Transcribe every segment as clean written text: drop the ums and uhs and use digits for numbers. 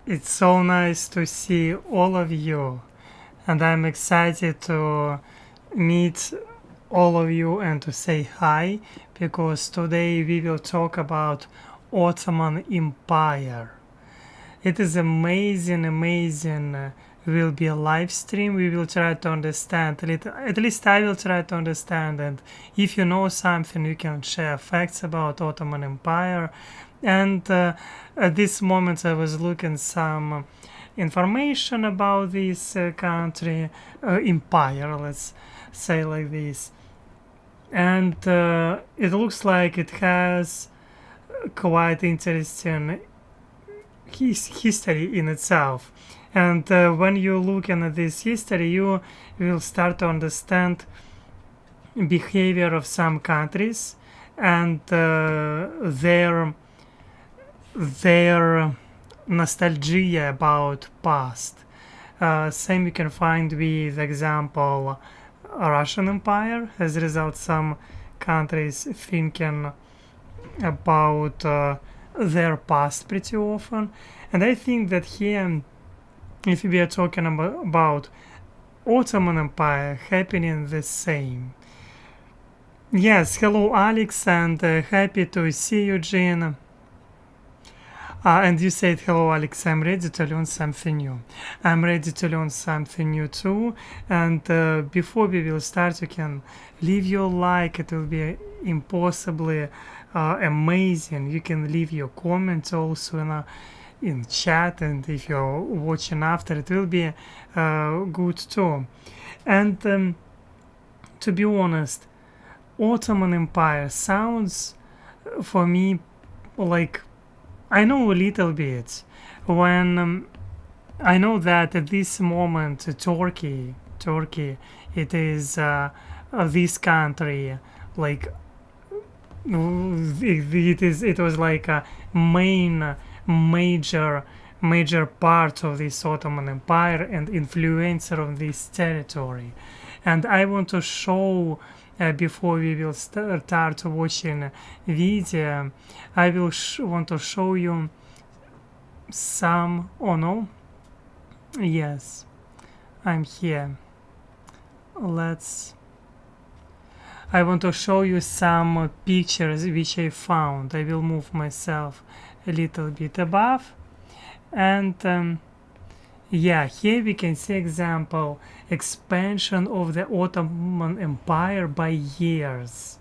It's so nice to see all of you, and I'm excited to meet all of you and to say hi because today we will talk about Ottoman Empire. It is amazing. Will be a live stream. We will try to understand a little. At least I will try to understand. And if you know something, you can share facts about Ottoman Empire. And at this moment, I was looking some information about this country, empire. Let's say like this. And it looks like it has quite interesting history in itself. And when you look at this history, you will start to understand behavior of some countries and their nostalgia about past. Same you can find with example Russian Empire. As a result, some countries thinking about their past pretty often. And I think that here, if we are talking about Ottoman Empire, happening the same. Yes, hello Alex, and happy to see you, Jean. And you said, hello Alex, I'm ready to learn something new. I'm ready to learn something new too. And before we will start, you can leave your like. It will be impossibly amazing. You can leave your comments also in chat, and if you're watching after, it will be good too. And to be honest, Ottoman Empire sounds for me like I know a little bit when I know that at this moment Turkey, it is this country like it was like a major part of this Ottoman Empire and influencer of this territory. And I want to show before we will start watching video, I will want to show you some. Oh no, yes, I'm here. I want to show you some pictures which I found. I will move myself a little bit above, and yeah, here we can see example expansion of the Ottoman Empire by years,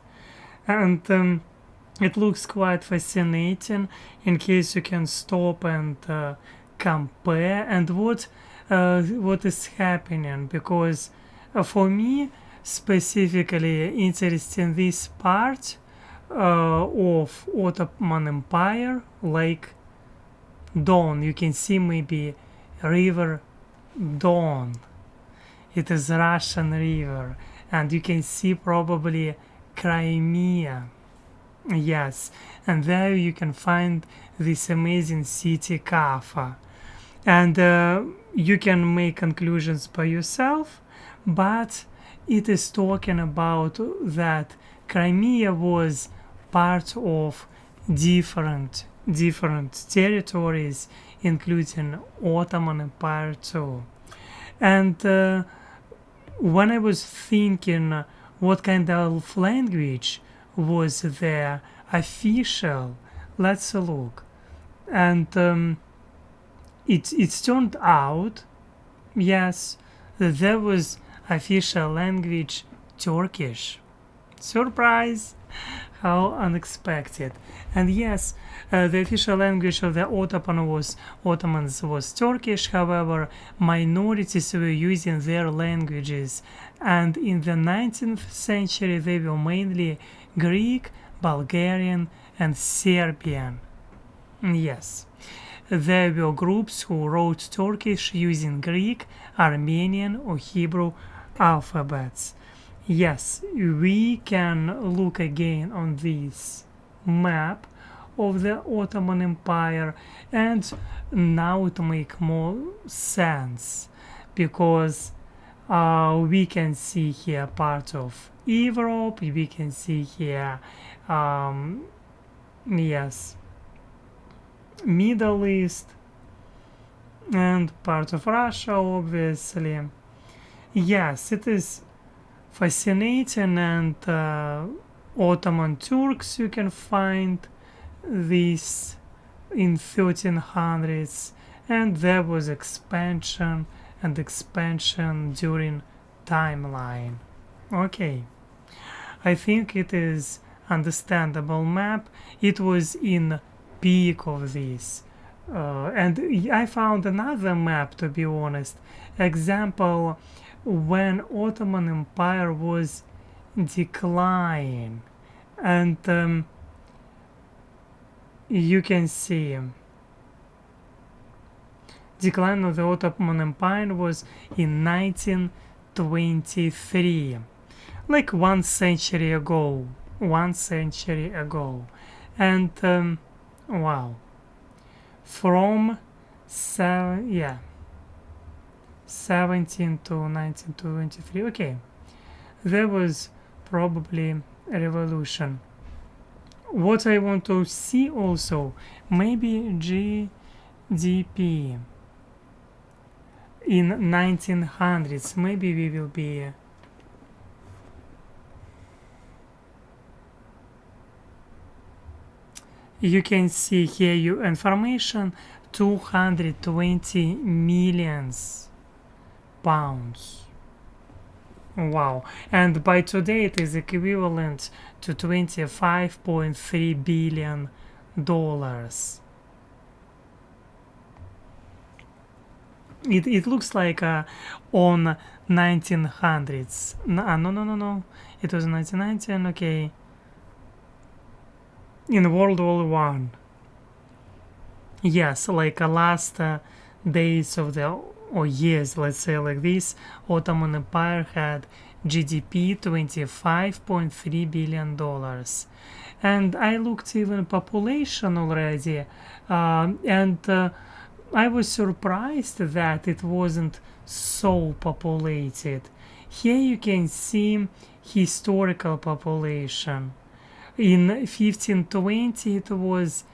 and it looks quite fascinating in case you can stop and compare and what is happening, because for me specifically interesting this part of Ottoman Empire, like Don. You can see maybe river Don. It is Russian river, and you can see probably Crimea. Yes, and there you can find this amazing city Kaffa, and you can make conclusions by yourself, but it is talking about that Crimea was part of different territories, including Ottoman Empire too. And when I was thinking what kind of language was there official, let's look. And it's turned out, yes, there was official language Turkish. Surprise! How unexpected. And yes, the official language of the Ottomans was Turkish. However, minorities were using their languages, and in the 19th century they were mainly Greek, Bulgarian, and Serbian. Yes, there were groups who wrote Turkish using Greek, Armenian, or Hebrew alphabets. Yes, we can look again on this map of the Ottoman Empire, and now it makes more sense because we can see here part of Europe, we can see here yes, Middle East, and part of Russia, obviously. Yes, it is fascinating, and Ottoman Turks you can find this in 1300s, and there was expansion and expansion during timeline. Okay, I think it is understandable map. It was in peak of this. And I found another map, to be honest. Example, when Ottoman Empire was declining, and you can see decline of the Ottoman Empire was in 1923, like 1 century ago. 1 century ago, and wow, from 17 to 1923. Okay, there was probably a revolution. What I want to see also, maybe GDP in 1900s, maybe we will be you can see here your information, 220 millions pounds. Wow, and by today it is equivalent to 25.3 billion dollars. It looks like on 1900s. No, it was 1919. Okay, in World War One. Yes, like last days of the or years, let's say like this, Ottoman Empire had GDP $25.3 billion. And I looked even population already, and I was surprised that it wasn't so populated. Here you can see historical population. In 1520 it was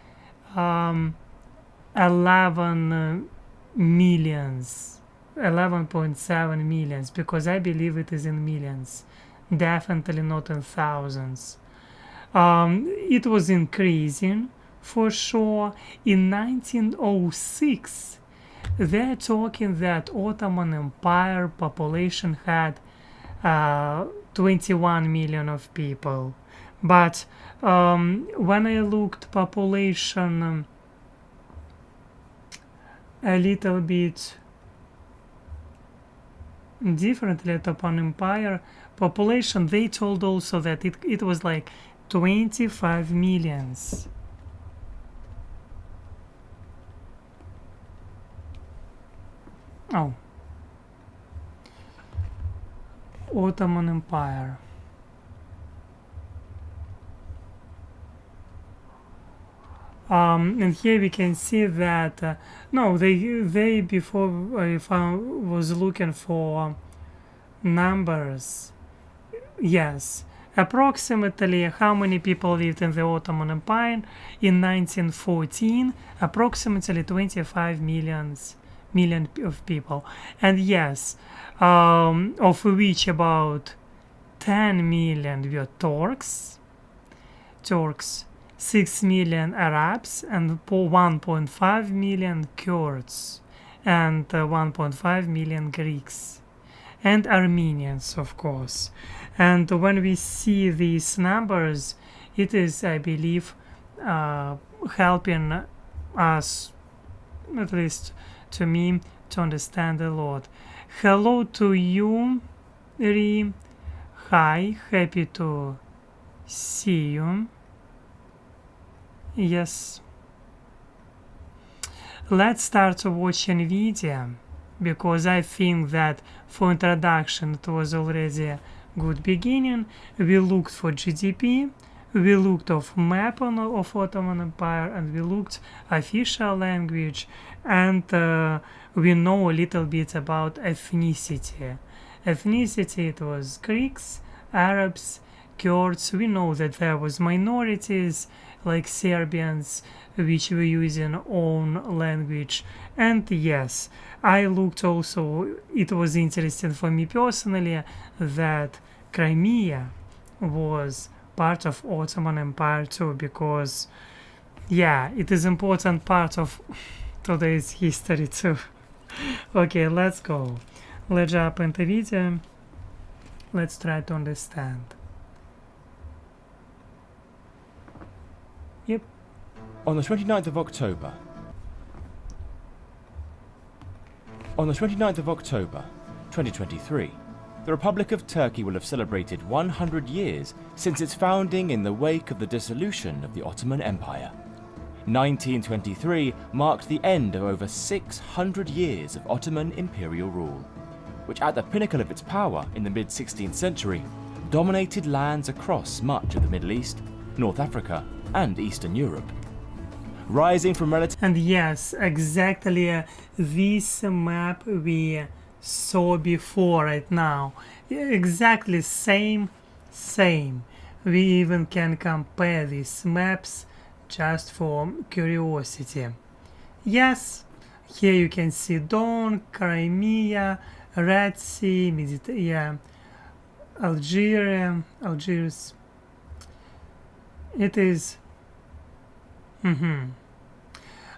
11 millions, 11.7 millions, because I believe it is in millions, definitely not in thousands. It was increasing for sure. In 1906 they're talking that Ottoman Empire population had 21 million of people, but when I looked population a little bit differently at Ottoman Empire population, they told also that it was like 25 millions. Oh, Ottoman Empire. And here we can see that no, they before I was looking for numbers. Yes, approximately how many people lived in the Ottoman Empire in 1914? Approximately 25 million of people, and yes, of which about 10 million were Turks, 6 million Arabs, and 1.5 million Kurds, and 1.5 million Greeks, and Armenians, of course. And when we see these numbers, it is, I believe, helping us, at least to me, to understand a lot. Hello to you, Ri. Hi, happy to see you. Yes. Let's start watching video, because I think that for introduction it was already a good beginning. We looked for GDP, we looked of map of Ottoman Empire, and we looked official language, and we know a little bit about ethnicity. Ethnicity, it was Greeks, Arabs, Kurds. We know that there was minorities, like Serbians, which were using own language. And yes, I looked also, it was interesting for me personally that Crimea was part of Ottoman Empire too, because yeah, it is important part of today's history too. Okay, let's go. Let's jump into video. Let's try to understand. Yep. On the 29th of October, On the 29th of October 2023, the Republic of Turkey will have celebrated 100 years since its founding in the wake of the dissolution of the Ottoman Empire. 1923 marked the end of over 600 years of Ottoman imperial rule, which at the pinnacle of its power in the mid-16th century dominated lands across much of the Middle East, North Africa and Eastern Europe. Rising from relative... And yes, exactly this map we saw before right now. Exactly same. We even can compare these maps just for curiosity. Yes, here you can see Don, Crimea, Red Sea, Algiers. It is...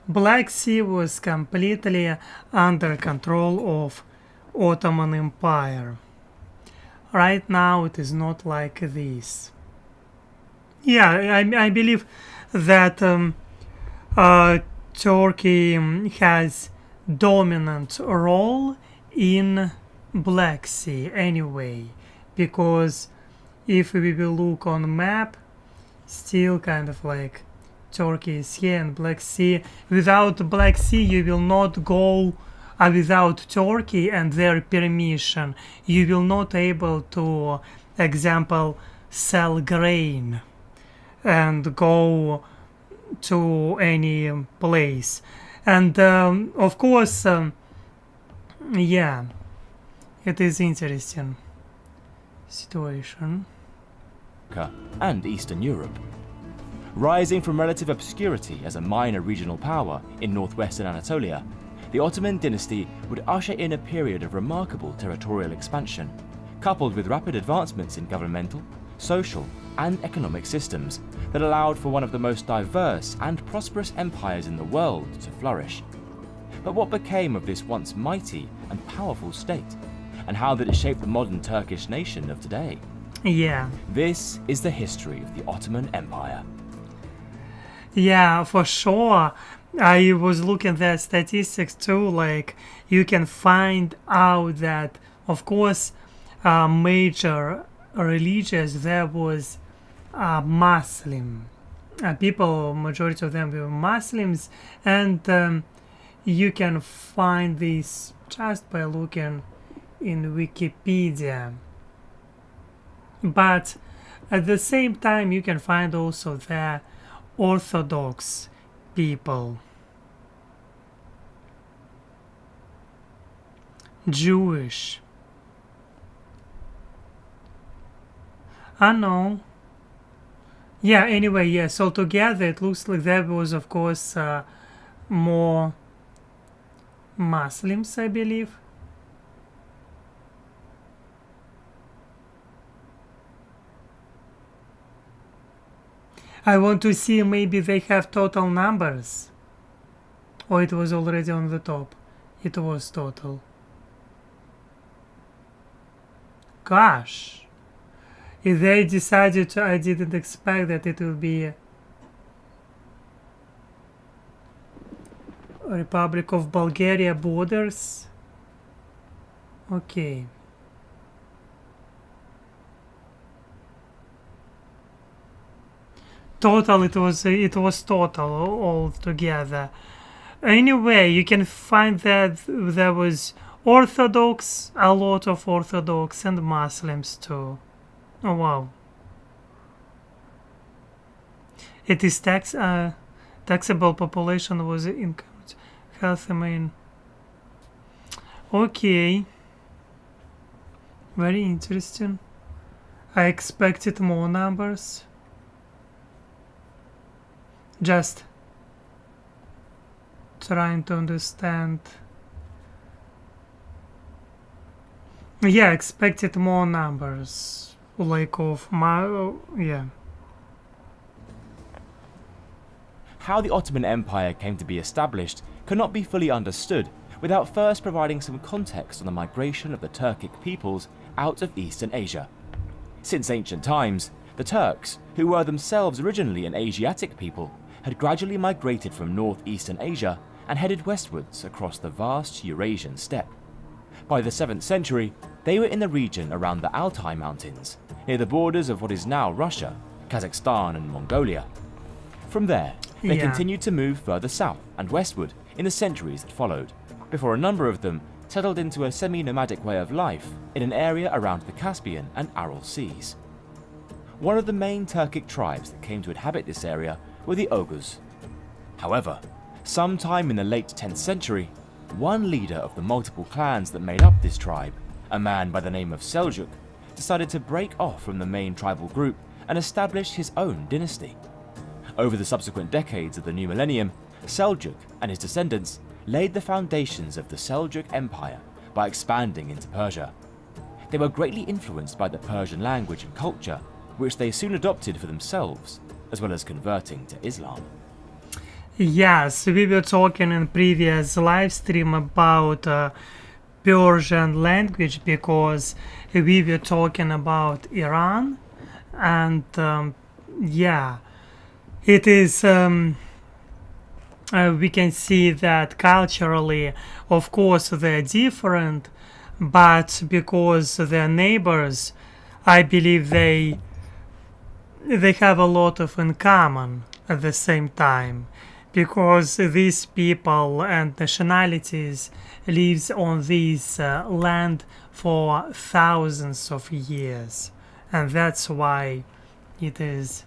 Black Sea was completely under control of Ottoman Empire. Right now it is not like this. Yeah, I believe that Turkey has dominant role in Black Sea anyway, because if we will look on the map, still kind of like Turkey is here and Black Sea. Without Black Sea you will not go, without Turkey and their permission you will not able to, example, sell grain and go to any place. And of course, yeah, it is interesting situation. And Eastern Europe. Rising from relative obscurity as a minor regional power in northwestern Anatolia, the Ottoman dynasty would usher in a period of remarkable territorial expansion, coupled with rapid advancements in governmental, social, and economic systems that allowed for one of the most diverse and prosperous empires in the world to flourish. But what became of this once mighty and powerful state, and how did it shape the modern Turkish nation of today? Yeah. This is the history of the Ottoman Empire. Yeah, for sure. I was looking at the statistics too, like you can find out that of course major religions there was Muslim people, majority of them were Muslims, and you can find this just by looking in Wikipedia. But at the same time you can find also the Orthodox people, Jewish. I know. Yeah, anyway, yes, altogether it looks like there was of course more Muslims, I believe. I want to see maybe they have total numbers. Or it was already on the top. It was total. Gosh. If they decided to, I didn't expect that it will be Republic of Bulgaria borders. Okay. Total, it was total all together. Anyway, you can find that there was Orthodox, a lot of Orthodox and Muslims too. Oh wow. It is taxable population was income, health main. Okay. Very interesting. I expected more numbers. Just trying to understand. Yeah, expected more numbers, like of my, yeah. How the Ottoman Empire came to be established cannot be fully understood without first providing some context on the migration of the Turkic peoples out of Eastern Asia. Since ancient times, the Turks, who were themselves originally an Asiatic people, had gradually migrated from northeastern Asia and headed westwards across the vast Eurasian steppe. By the 7th century, they were in the region around the Altai Mountains, near the borders of what is now Russia, Kazakhstan and Mongolia. From there, they continued to move further south and westward in the centuries that followed, before a number of them settled into a semi-nomadic way of life in an area around the Caspian and Aral Seas. One of the main Turkic tribes that came to inhabit this area were the Oghuz. However, sometime in the late 10th century, one leader of the multiple clans that made up this tribe, a man by the name of Seljuk, decided to break off from the main tribal group and establish his own dynasty. Over the subsequent decades of the new millennium, Seljuk and his descendants laid the foundations of the Seljuk Empire by expanding into Persia. They were greatly influenced by the Persian language and culture, which they soon adopted for themselves, as well as converting to Islam. Yes, we were talking in previous live stream about Persian language because we were talking about Iran, and yeah, it is. We can see that culturally, of course, they're different, but because they're neighbors, I believe they have a lot of in common at the same time, because these people and nationalities lives on this land for thousands of years, and that's why it is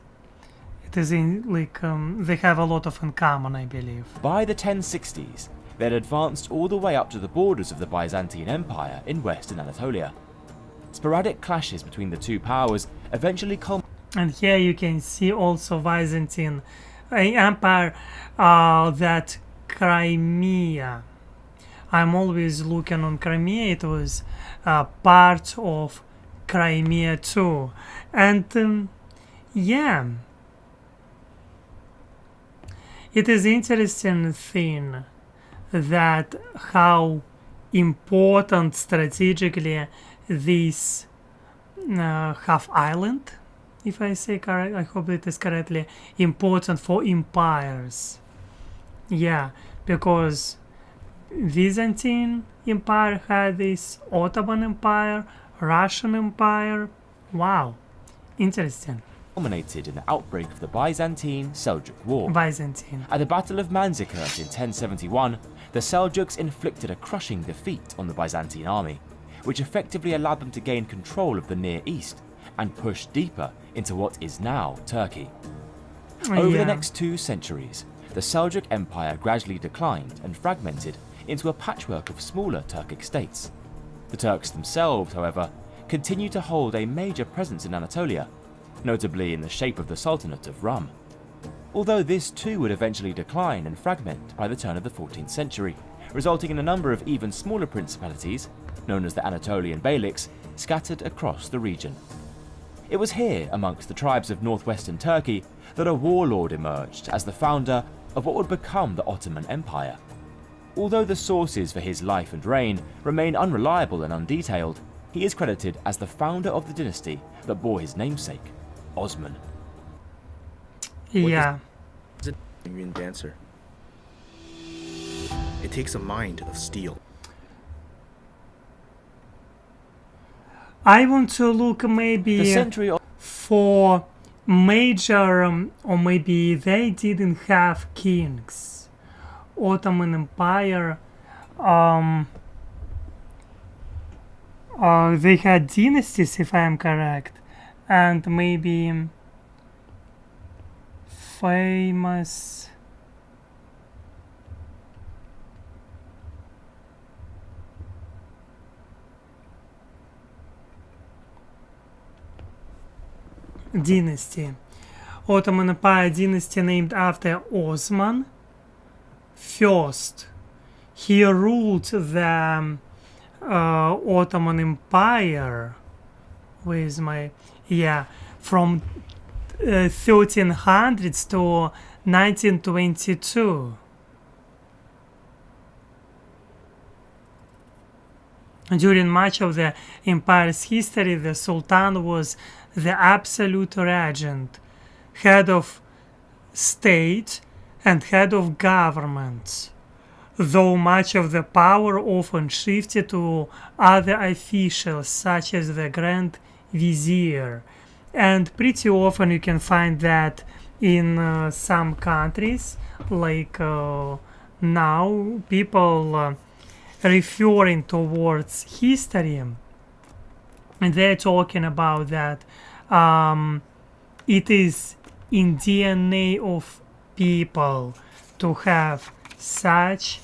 they have a lot of in common, I believe. By the 1060s, they had advanced all the way up to the borders of the Byzantine Empire in western Anatolia. Sporadic clashes between the two powers eventually culminated. And here you can see also Byzantine Empire, that Crimea. I'm always looking on Crimea. It was part of Crimea too. And yeah, it is interesting thing that how important strategically this half island, if I say correct, I hope it is correctly, important for empires. Yeah, because Byzantine Empire had this, Ottoman Empire, Russian Empire. Wow, interesting. Culminated in the outbreak of the Byzantine-Seljuk War. Byzantine. At the Battle of Manzikert in 1071, the Seljuks inflicted a crushing defeat on the Byzantine army, which effectively allowed them to gain control of the Near East and push deeper into what is now Turkey. Over the next 2 centuries, the Seljuk Empire gradually declined and fragmented into a patchwork of smaller Turkic states. The Turks themselves, however, continued to hold a major presence in Anatolia, notably in the shape of the Sultanate of Rum. Although this too would eventually decline and fragment by the turn of the 14th century, resulting in a number of even smaller principalities, known as the Anatolian Beyliks, scattered across the region. It was here, amongst the tribes of northwestern Turkey, that a warlord emerged as the founder of what would become the Ottoman Empire. Although the sources for his life and reign remain unreliable and undetailed, he is credited as the founder of the dynasty that bore his namesake, Osman. Yeah. Yun dancer. It takes a mind of steel. I want to look maybe The century of for major, or maybe they didn't have kings. Ottoman Empire, they had dynasties, if I am correct, and maybe famous dynasty. Ottoman Empire dynasty named after Osman first. He ruled the Ottoman Empire with my from 1300s to 1922. During much of the empire's history, the Sultan was the absolute regent, head of state and head of government, though much of the power often shifted to other officials such as the Grand Vizier. And pretty often you can find that in some countries, like now, people referring towards history, and they're talking about that it is in DNA of people to have such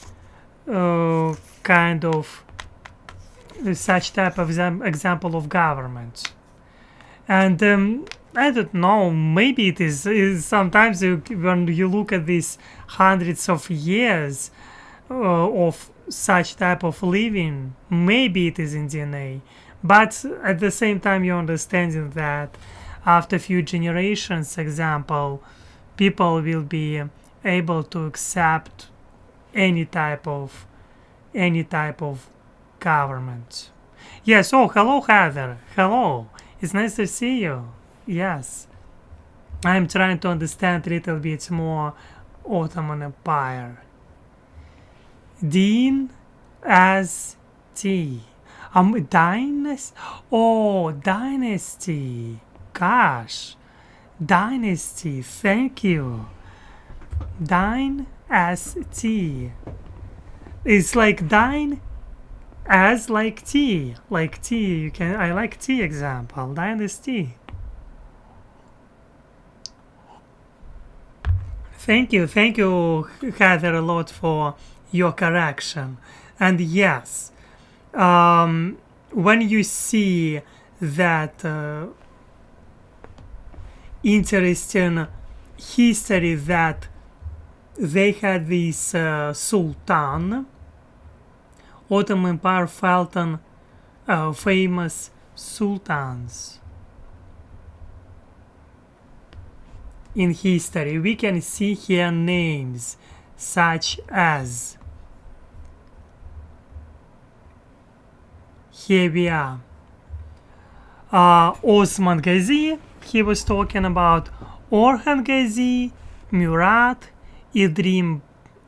such type of example of government. And I don't know, maybe it is sometimes when you look at these hundreds of years of such type of living, maybe it is in DNA, but at the same time you're understanding that after a few generations, example, people will be able to accept any type of government. Yes. Oh, hello, Heather. Hello. It's nice to see you. Yes. I'm trying to understand a little bit more Ottoman Empire. Dean as T. Dynasty. Oh, dynasty. Gosh. Dynasty. Thank you. Dine as T. It's like dine as like tea. Like tea. You can. I like tea example. Dynasty. Thank you, Heather, a lot for your correction. And yes, when you see that interesting history that they had this Sultan, Ottoman Empire felt on famous sultans in history. We can see here names such as, here we are, Osman Ghazi, he was talking about Orhan Ghazi, Murat, Idrim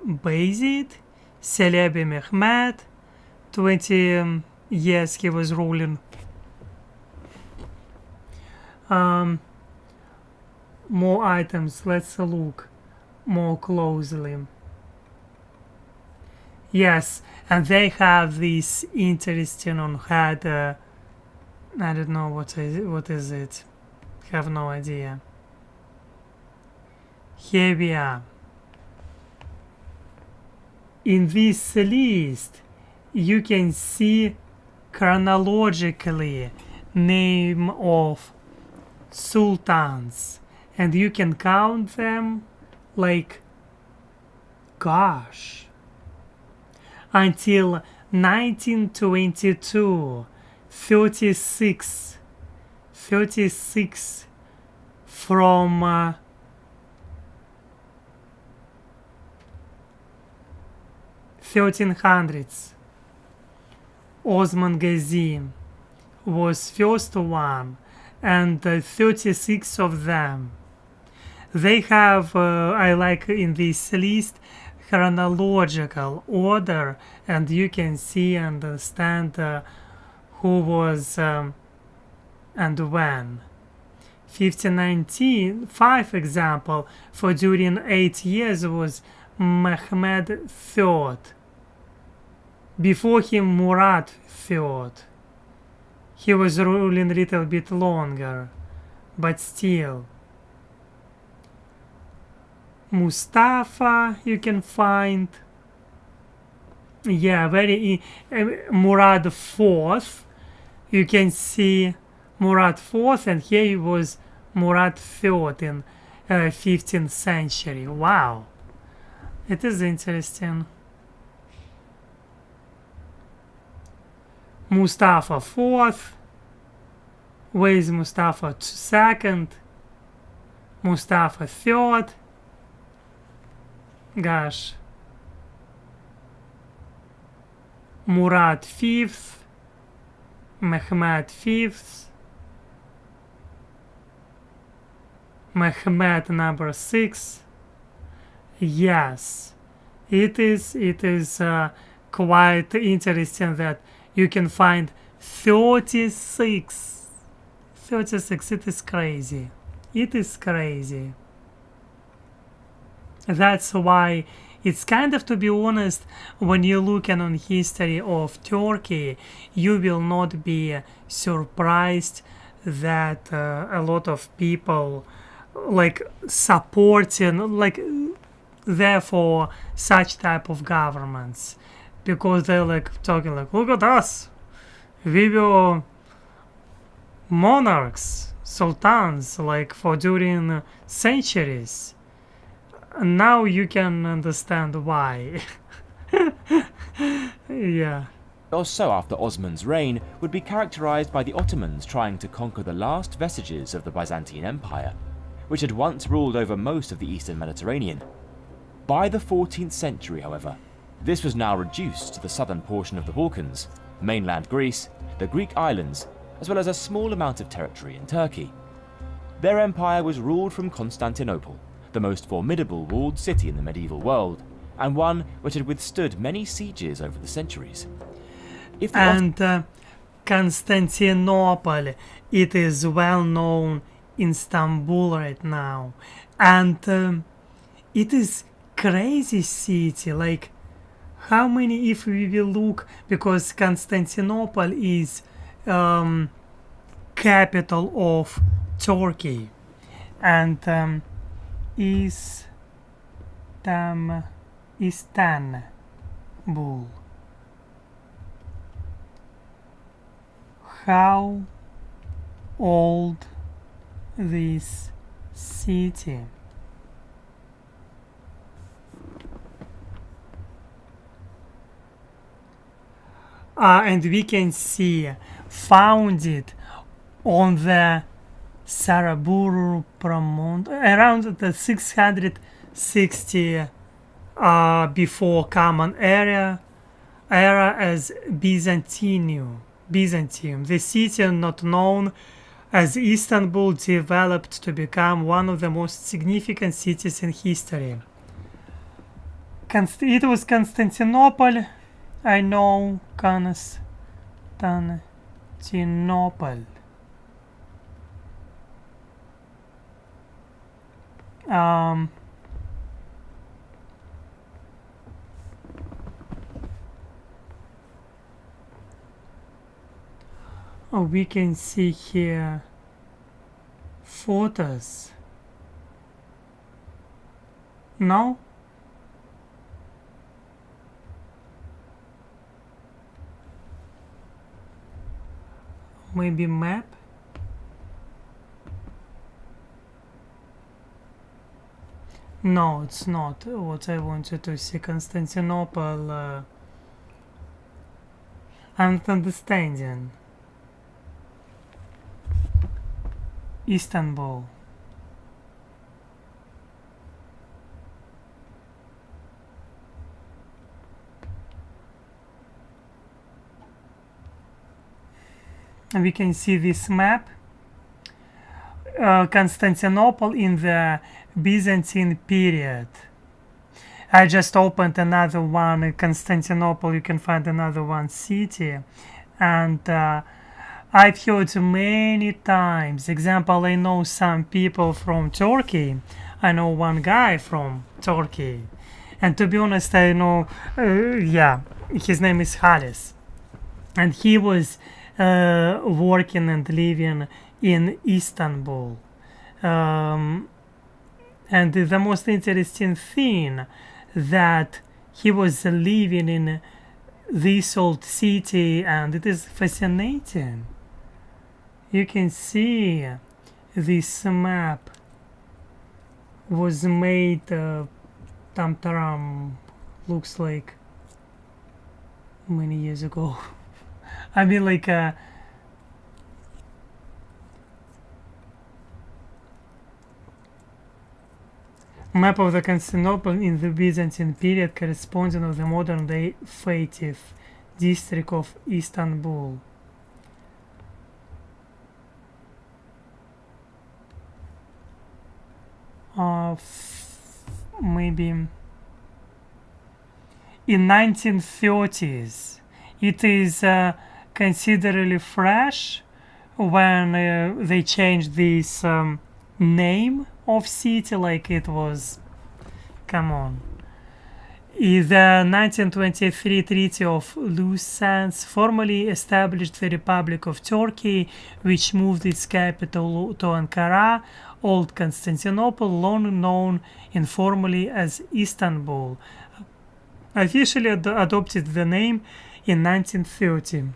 Bayezid, Celebi Mehmed, 20 years he was ruling. More items, let's look more closely. Yes, and they have this interesting on head, I don't know what is it, have no idea. Here we are. In this list you can see chronologically name of sultans, and you can count them like, gosh, until 1922, 36 from 1300s. Osman Ghazi was first one, and 36 of them. They have, I like in this list, chronological order, and you can see and understand who was and when. 1519, 5 example, for during 8 years was Mehmed III. Before him, Murad III. He was ruling a little bit longer, but still. Mustafa, you can find. Yeah, Murad IV. You can see Murad IV, and here he was Murad III 15th century. Wow, it is interesting. Mustafa IV. Where is Mustafa II? Mustafa III. Gosh. Murad V. Mehmed V. Mehmed number 6. Yes, it is quite interesting that you can find 36. 36, it is crazy. It is crazy. That's why it's kind of, to be honest, when you're looking on history of Turkey, you will not be surprised that a lot of people like supporting, like, therefore such type of governments, because they're like talking like, look at us, we were monarchs, sultans, like for during centuries. Now you can understand why. Yeah. Or so after Osman's reign would be characterized by the Ottomans trying to conquer the last vestiges of the Byzantine Empire, which had once ruled over most of the eastern Mediterranean. By the 14th century, however, this was now reduced to the southern portion of the Balkans, mainland Greece, the Greek islands, as well as a small amount of territory in Turkey. Their empire was ruled from Constantinople, the most formidable walled city in the medieval world, and one which had withstood many sieges over the centuries. Constantinople, it is well known in Istanbul right now, and it is crazy city. Like, how many, if we will look, because Constantinople is capital of Turkey, and Istanbul. How old this city? And we can see founded on the Saraburu promontory around the 660 before Common era as Byzantium. The city, not known as Istanbul, developed to become one of the most significant cities in history. It was Constantinople. I know Constantinople. We can see here photos. No? Maybe map? No, it's not what I wanted to see. Constantinople. I'm not understanding. Istanbul. And we can see this map. Constantinople in the Byzantine period. I just opened another one, Constantinople. You can find another one, city, and I've heard many times. Example, I know some people from Turkey. I know one guy from Turkey, and to be honest, I know, his name is Halis, and he was working and living in Istanbul. And the most interesting thing that he was living in this old city, and it is fascinating. You can see this map. was made looks like many years ago. I mean, like map of the Constantinople in the Byzantine period corresponding to the modern-day Fatih district of Istanbul. Maybe in 1930s. It is considerably fresh when they changed this name of city, like it was, come on. The 1923 Treaty of Lausanne formally established the Republic of Turkey, which moved its capital to Ankara, Old Constantinople, long known informally as Istanbul, officially adopted the name in 1930.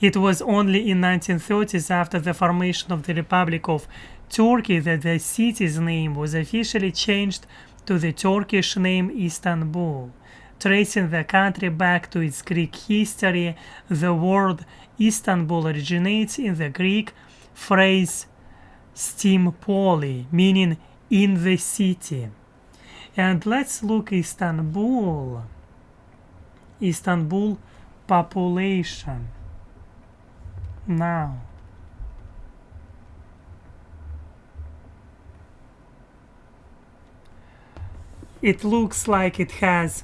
It was only in 1930s, after the formation of the Republic of Turkey, that the city's name was officially changed to the Turkish name Istanbul. Tracing the country back to its Greek history, the word Istanbul originates in the Greek phrase "stimpolio," meaning in the city. And let's look Istanbul. Istanbul population. Now, it looks like it has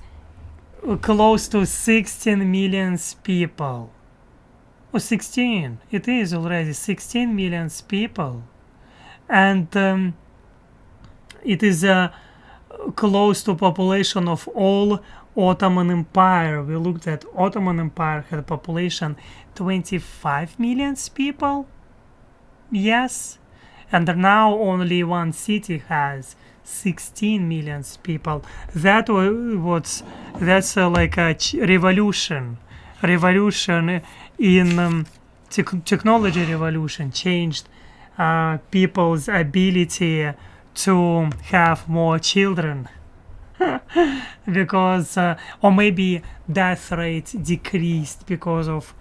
close to 16 million people. Oh, 16. It is already 16 million people. And it is close to population of all Ottoman Empire. We looked at Ottoman Empire had a population 25 million people. Yes. And now only one city has 16 million people. That's like a revolution in technology revolution, changed people's ability to have more children. Because or maybe death rate decreased because of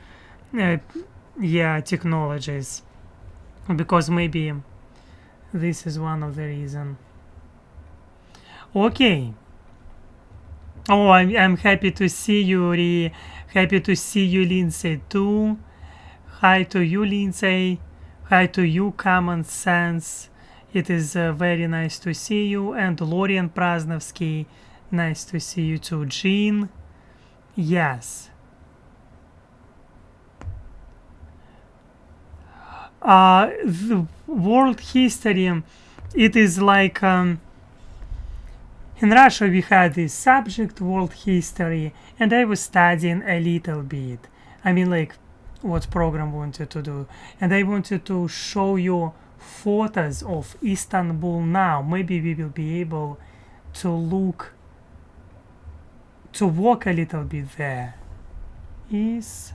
technologies, because maybe this is one of the reason. Okay. Oh, I'm happy to see you, happy to see you, Lindsay, too. Hi to you, Lindsay. Hi to you, Common Sense. It is very nice to see you. And Lorian Praznovsky, nice to see you too. Jean, yes. The world history, it is like in Russia we had this subject, world history, and I was studying a little bit. I mean, like what program wanted to do, and I wanted to show you photos of Istanbul now. Maybe we will be able to walk a little bit there. Istanbul,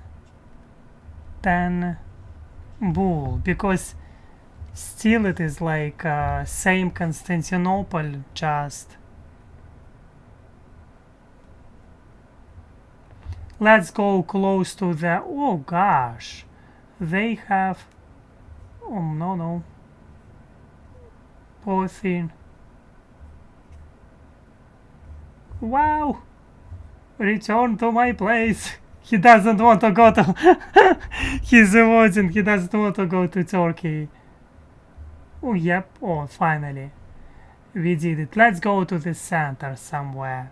because still it is like same Constantinople, just. Let's go close to the, oh gosh, they have, oh no, poor thing. Wow, return to my place. He doesn't want to go to, he's avoiding, he doesn't want to go to Turkey. Oh, yep, oh, finally, we did it. Let's go to the center somewhere.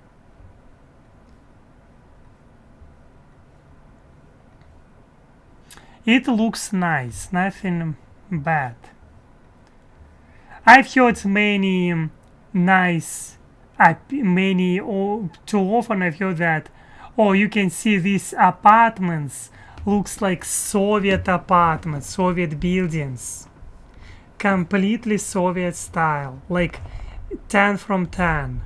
It looks nice, nothing bad. I've heard many nice, too often I've heard that, oh, you can see these apartments, looks like Soviet apartments, Soviet buildings. Completely Soviet style, like 10 from 10.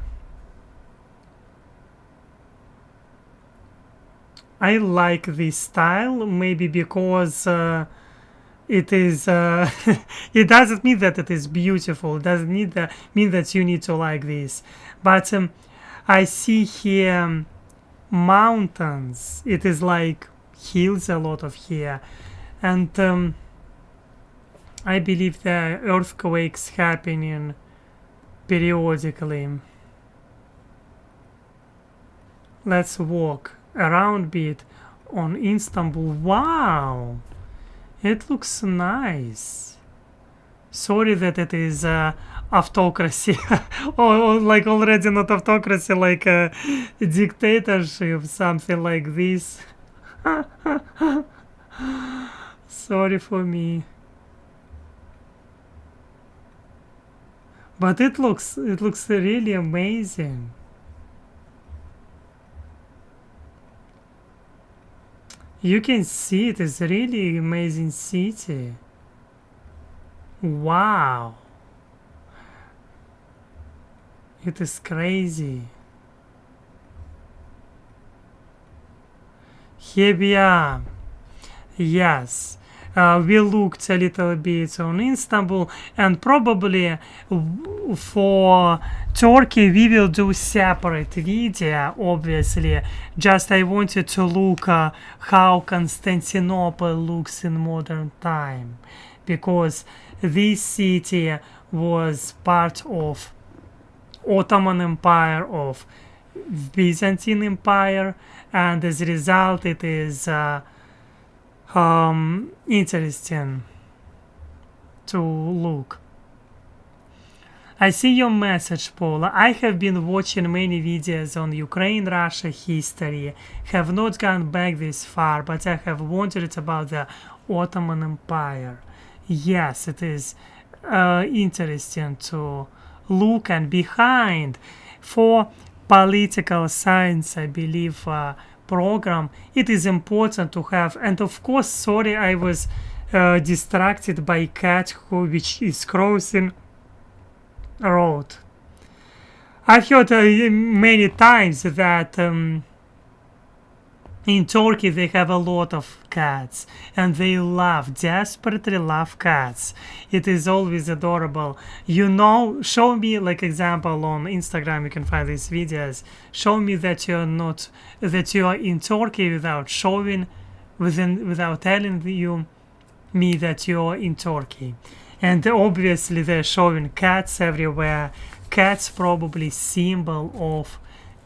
I like this style, maybe because it is. It doesn't mean that it is beautiful. It doesn't mean that you need to like this. But I see here mountains. It is like hills a lot of here, and I believe there are earthquakes happening periodically. Let's walk around bit on Istanbul. Wow, it looks nice. Sorry that it is autocracy, or like already not autocracy, like a dictatorship, something like this. Sorry for me. But it looks really amazing. You can see it is really amazing city. Wow. It is crazy. Here we are. Yes. We looked a little bit on Istanbul, and probably for Turkey we will do separate video, obviously. Just I wanted to look how Constantinople looks in modern time, because this city was part of Ottoman Empire, of Byzantine Empire, and as a result it is interesting to look. I see your message, Paula. I have been watching many videos on Ukraine-Russia history, have not gone back this far, but I have wondered about the Ottoman Empire. Yes, it is interesting to look, and behind for political science, I believe, program, it is important to have. And of course, sorry, I was distracted by cat which is crossing road. I've heard many times that in Turkey they have a lot of cats, and they desperately love cats. It is always adorable. Show me, like example on Instagram, you can find these videos. Show me that you are in Turkey without telling me that you are in Turkey. And obviously they're showing cats everywhere. Cats probably symbol of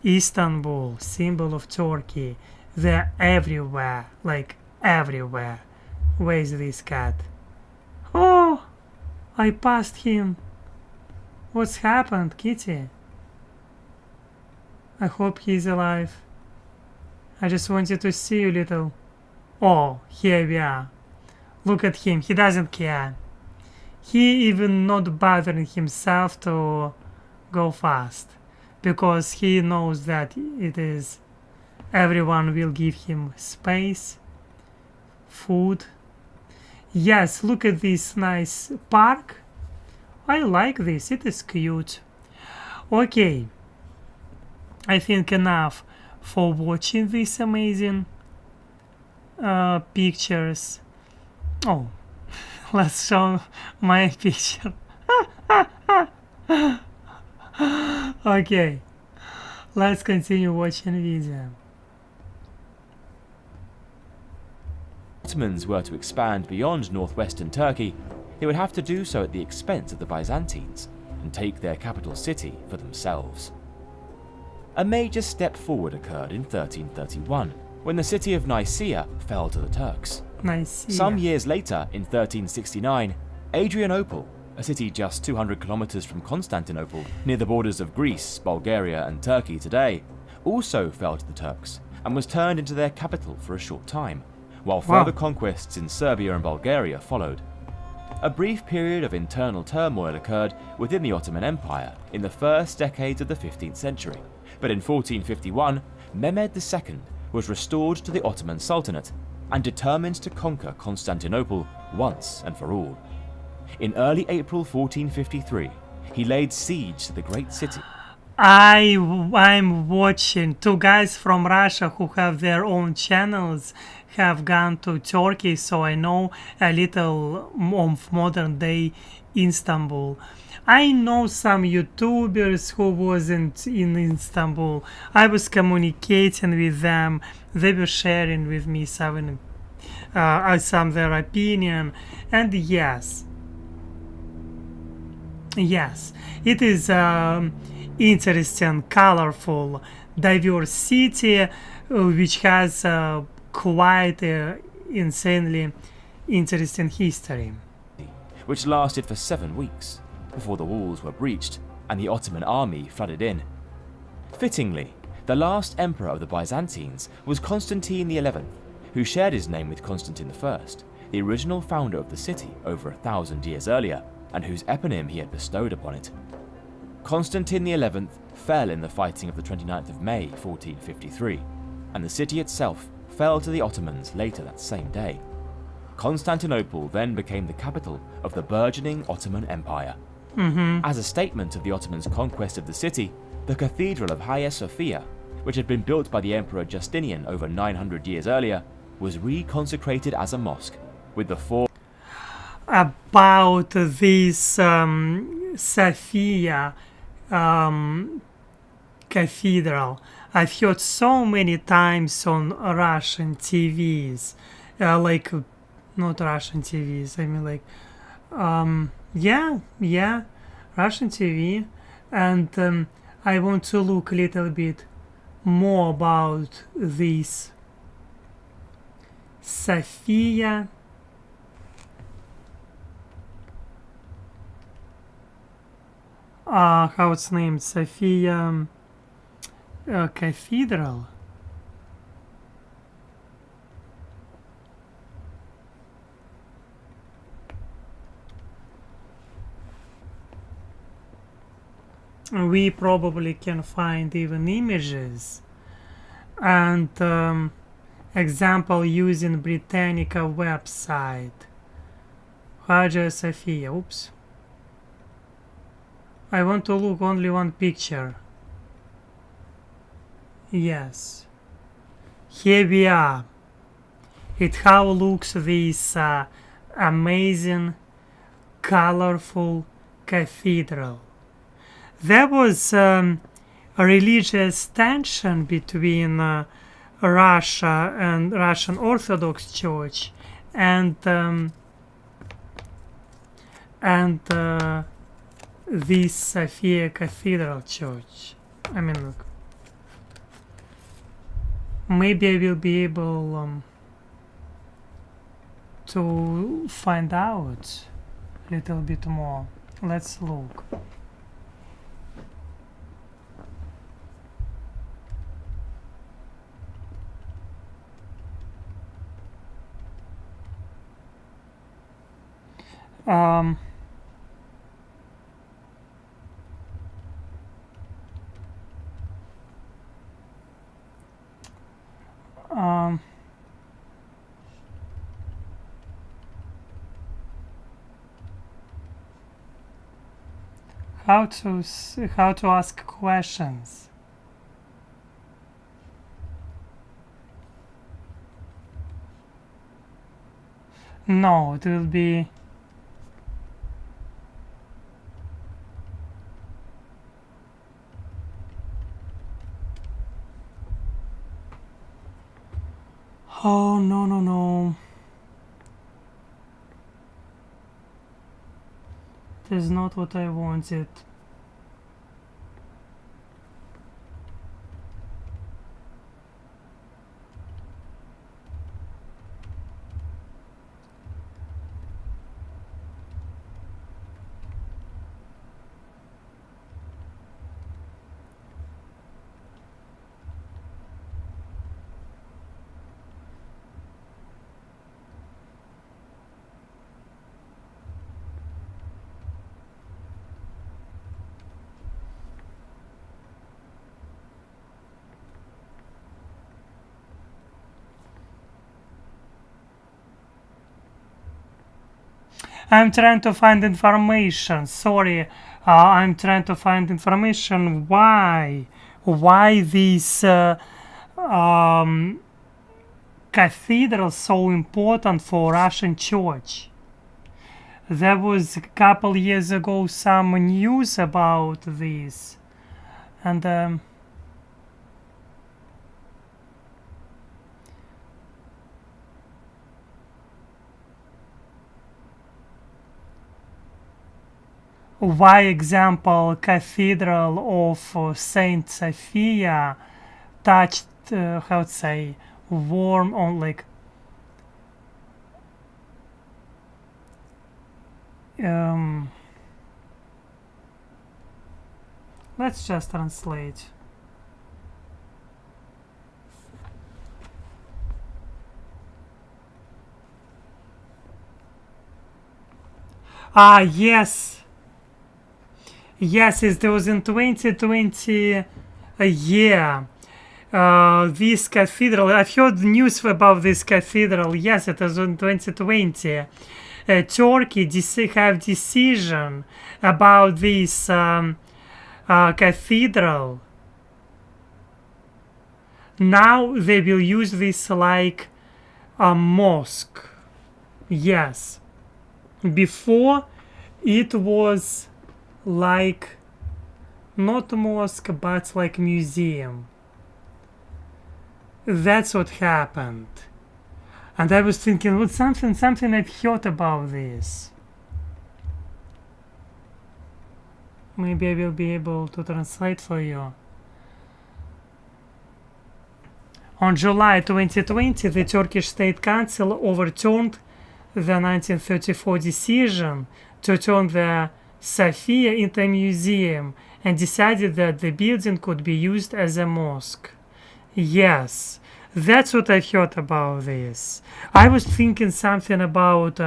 Istanbul, symbol of Turkey. They're everywhere, like everywhere. Where is this cat? Oh, I passed him. What's happened, kitty? I hope he's alive. I just wanted to see you, little. Oh, here we are. Look at him, he doesn't care. He even not bothering himself to go fast, because he knows that it is everyone will give him space, food. Yes, look at this nice park. I like this, it is cute. Okay, I think enough for watching these amazing pictures. Oh, let's show my picture. Okay, let's continue watching video. Ottomans were to expand beyond northwestern Turkey, they would have to do so at the expense of the Byzantines and take their capital city for themselves. A major step forward occurred in 1331, when the city of Nicaea fell to the Turks. Nice. Some years later, in 1369, Adrianople, a city just 200 kilometers from Constantinople, near the borders of Greece, Bulgaria, and Turkey today, also fell to the Turks and was turned into their capital for a short time, while further conquests in Serbia and Bulgaria followed. A brief period of internal turmoil occurred within the Ottoman Empire in the first decades of the 15th century, but in 1451, Mehmed II was restored to the Ottoman Sultanate and determined to conquer Constantinople once and for all. In early April 1453, he laid siege to the great city. I'm watching two guys from Russia who have their own channels have gone to Turkey, so I know a little of modern day Istanbul. I know some YouTubers who wasn't in Istanbul. I was communicating with them. They were sharing with me some their opinion, and yes, it is interesting, colorful, diverse city which has quite insanely interesting history. which lasted for 7 weeks before the walls were breached and the Ottoman army flooded in. Fittingly, the last emperor of the Byzantines was Constantine XI, who shared his name with Constantine I, the original founder of the city over 1,000 years earlier, and whose eponym he had bestowed upon it. Constantine XI fell in the fighting of the 29th of May 1453, and the city itself fell to the Ottomans later that same day. Constantinople then became the capital of the burgeoning Ottoman Empire. As a statement of the Ottomans' conquest of the city, the Cathedral of Hagia Sophia, which had been built by the Emperor Justinian over 900 years earlier, was reconsecrated as a mosque, with the four About this Sophia cathedral, I've heard so many times on Russian TVs, like not Russian TVs. I mean, like, yeah, Russian TV, and I want to look a little bit more about this Sophia. How it's named? Sophia Cathedral. We probably can find even images and example using Britannica website. Hagia Sophia. Oops. I want to look only one picture. Yes. Here we are. It how looks this amazing, colorful cathedral. There was a religious tension between Russia and Russian Orthodox Church and this Sophia Cathedral Church. I mean, look. Maybe I will be able to find out a little bit more. Let's look. Um, um, how to ask questions. No, it will be oh no. It is not what I wanted. I'm trying to find information. Sorry, I'm trying to find information. Why? Why this cathedral so important for Russian church? There was a couple years ago some news about this, and why example cathedral of Saint Sophia touched how to say warm on like let's just translate. Yes, it was in 2020. Yeah, this cathedral. I've heard news about this cathedral. Yes, it was in 2020. Turkey have decision about this cathedral. Now they will use this like a mosque. Yes. Before it was like not mosque but like museum. That's what happened. And I was thinking, well, something I've heard about this. Maybe I will be able to translate for you. On July 2020, the Turkish State Council overturned the 1934 decision to turn the Sophia into a museum and decided that the building could be used as a mosque. Yes, that's what I've heard about this. I was thinking something about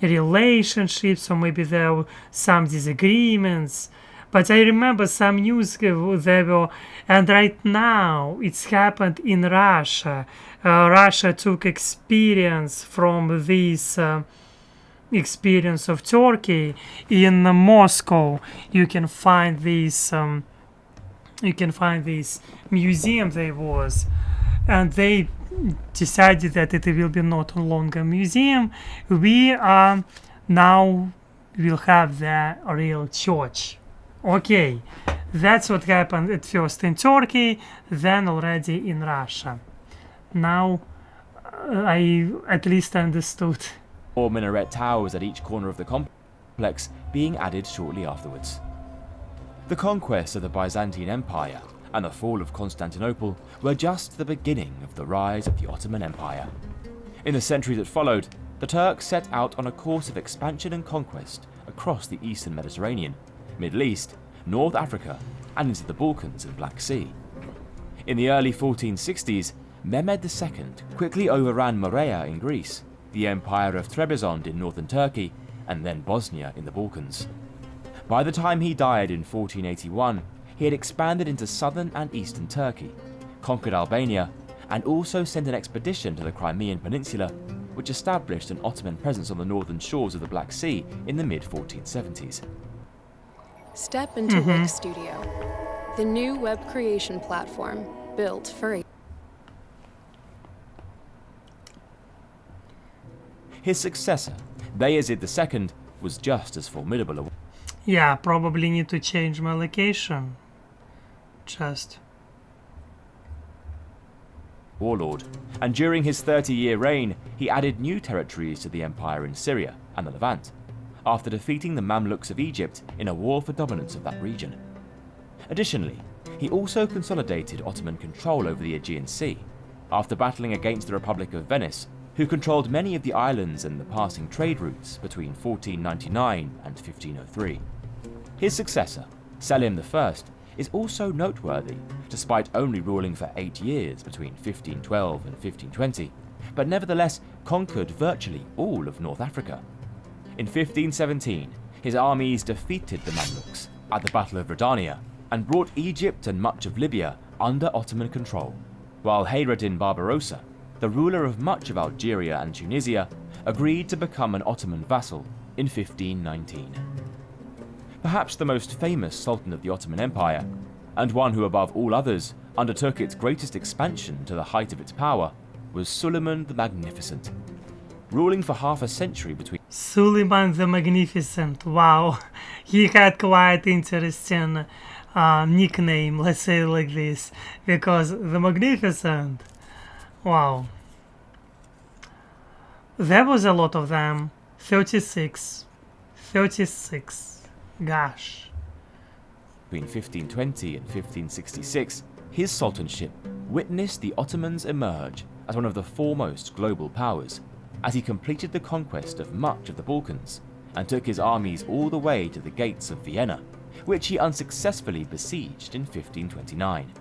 relationships, or maybe there were some disagreements. But I remember some news there were, and right now it's happened in Russia. Russia took experience from this experience of Turkey. In Moscow, you can find this museum there was, and they decided that it will be not longer a museum. We are now will have the real church. Okay, that's what happened at first in Turkey, then already in Russia. Now I at least understood. 4 minaret towers at each corner of the complex being added shortly afterwards. The conquest of the Byzantine Empire and the fall of Constantinople were just the beginning of the rise of the Ottoman Empire. In the century that followed, the Turks set out on a course of expansion and conquest across the eastern Mediterranean, Middle East, North Africa, and into the Balkans and Black Sea. In the early 1460s, Mehmed II quickly overran Morea in Greece, the Empire of Trebizond in northern Turkey, and then Bosnia in the Balkans. By the time he died in 1481, he had expanded into southern and eastern Turkey, conquered Albania, and also sent an expedition to the Crimean Peninsula, which established an Ottoman presence on the northern shores of the Black Sea in the mid-1470s. Step into Wix Studio, the new web creation platform built for His successor, Bayezid II, was just as formidable a Yeah, probably need to change my location. Just. warlord, and during his 30-year reign, he added new territories to the empire in Syria and the Levant, after defeating the Mamluks of Egypt in a war for dominance of that region. Additionally, he also consolidated Ottoman control over the Aegean Sea, after battling against the Republic of Venice, who controlled many of the islands and the passing trade routes between 1499 and 1503. His successor, Selim I, is also noteworthy, despite only ruling for 8 years between 1512 and 1520, but nevertheless conquered virtually all of North Africa. In 1517, his armies defeated the Mamluks at the Battle of Radania and brought Egypt and much of Libya under Ottoman control, while Hayreddin Barbarossa, the ruler of much of Algeria and Tunisia, agreed to become an Ottoman vassal in 1519. Perhaps the most famous Sultan of the Ottoman Empire, and one who above all others undertook its greatest expansion to the height of its power, was Suleiman the Magnificent, ruling for half a century between Suleiman the Magnificent. Wow, he had quite interesting nickname, let's say it like this, because the Magnificent. Wow. There was a lot of them. 36. 36. Gosh. between 1520 and 1566, his sultanship witnessed the Ottomans emerge as one of the foremost global powers, as he completed the conquest of much of the Balkans and took his armies all the way to the gates of Vienna, which he unsuccessfully besieged in 1529.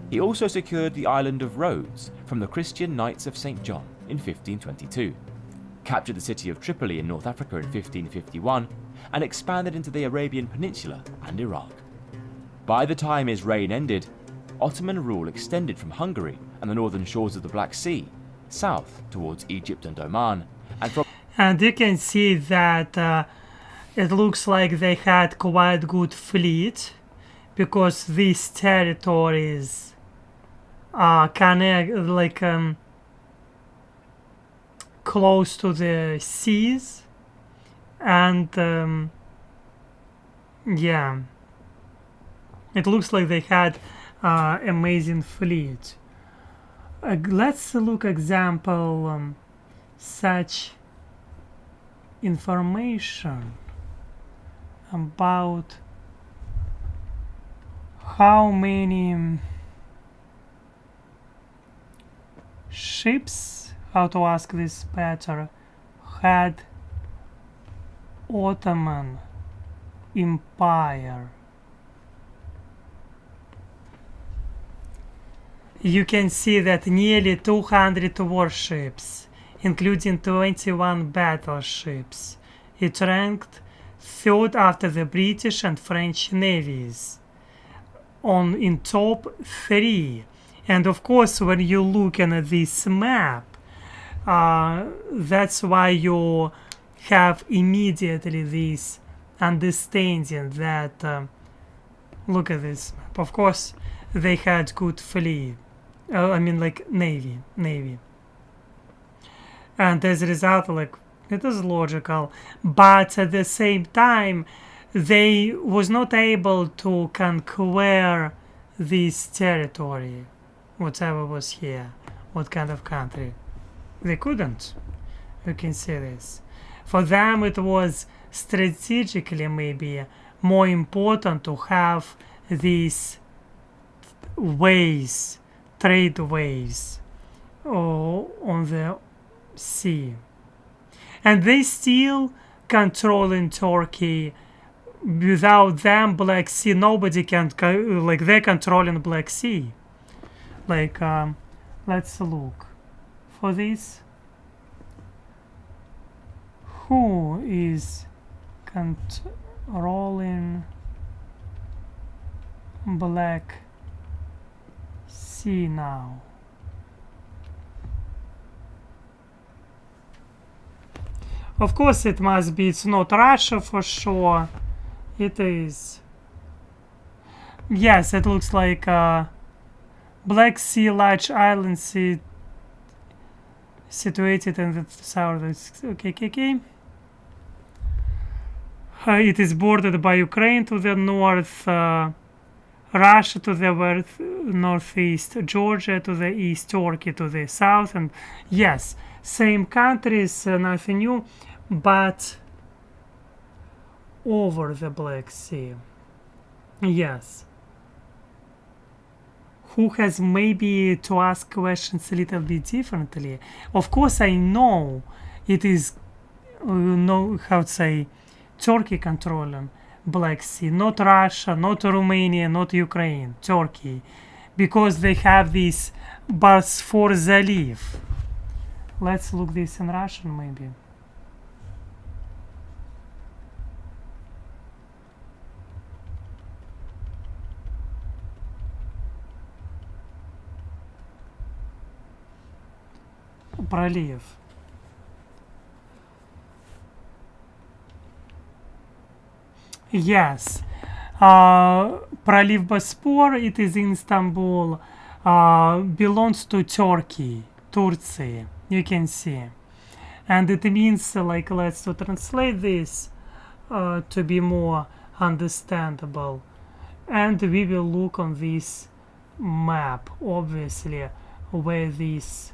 He also secured the island of Rhodes from the Christian Knights of St. John in 1522, captured the city of Tripoli in North Africa in 1551, and expanded into the Arabian Peninsula and Iraq. By the time his reign ended, Ottoman rule extended from Hungary and the northern shores of the Black Sea, south towards Egypt and Oman, and from And you can see that it looks like they had quite good fleet, because these territories connect, like close to the seas, and yeah, it looks like they had amazing fleet. Let's look example such information about how many ships, how to ask this better, had Ottoman Empire. You can see that nearly 200 warships, including 21 battleships. It ranked third after the British and French navies, in top 3. And of course, when you look at this map, that's why you have immediately this understanding that look at this map. Of course, they had good fleet. I mean, like navy, and as a result, like, it is logical. But at the same time, they was not able to conquer this territory, whatever was here, what kind of country. They couldn't. You can see this. For them, it was strategically maybe more important to have these ways, trade ways, on the sea. And they still controlling Turkey. Without them, Black Sea, nobody can, like, they're controlling Black Sea. Like, let's look for this. Who is controlling Black Sea now? Of course it must be, it's not Russia for sure. It is. Yes, it looks like Black Sea, large island sea situated in the south. Okay. It is bordered by Ukraine to the north, Russia to the northeast, Georgia to the east, Turkey to the south, and yes, same countries, nothing new, but over the Black Sea. Yes. Who has maybe to ask questions a little bit differently? Of course, I know it is, how to say, Turkey controlling Black Sea, not Russia, not Romania, not Ukraine, Turkey, because they have this Bosphorus Zaliv. Let's look this in Russian maybe. Пролив. Yes. Proliv Bospor, it is in Istanbul, belongs to Turkey, you can see. And it means, like, let's to translate this to be more understandable. And we will look on this map, obviously, where this.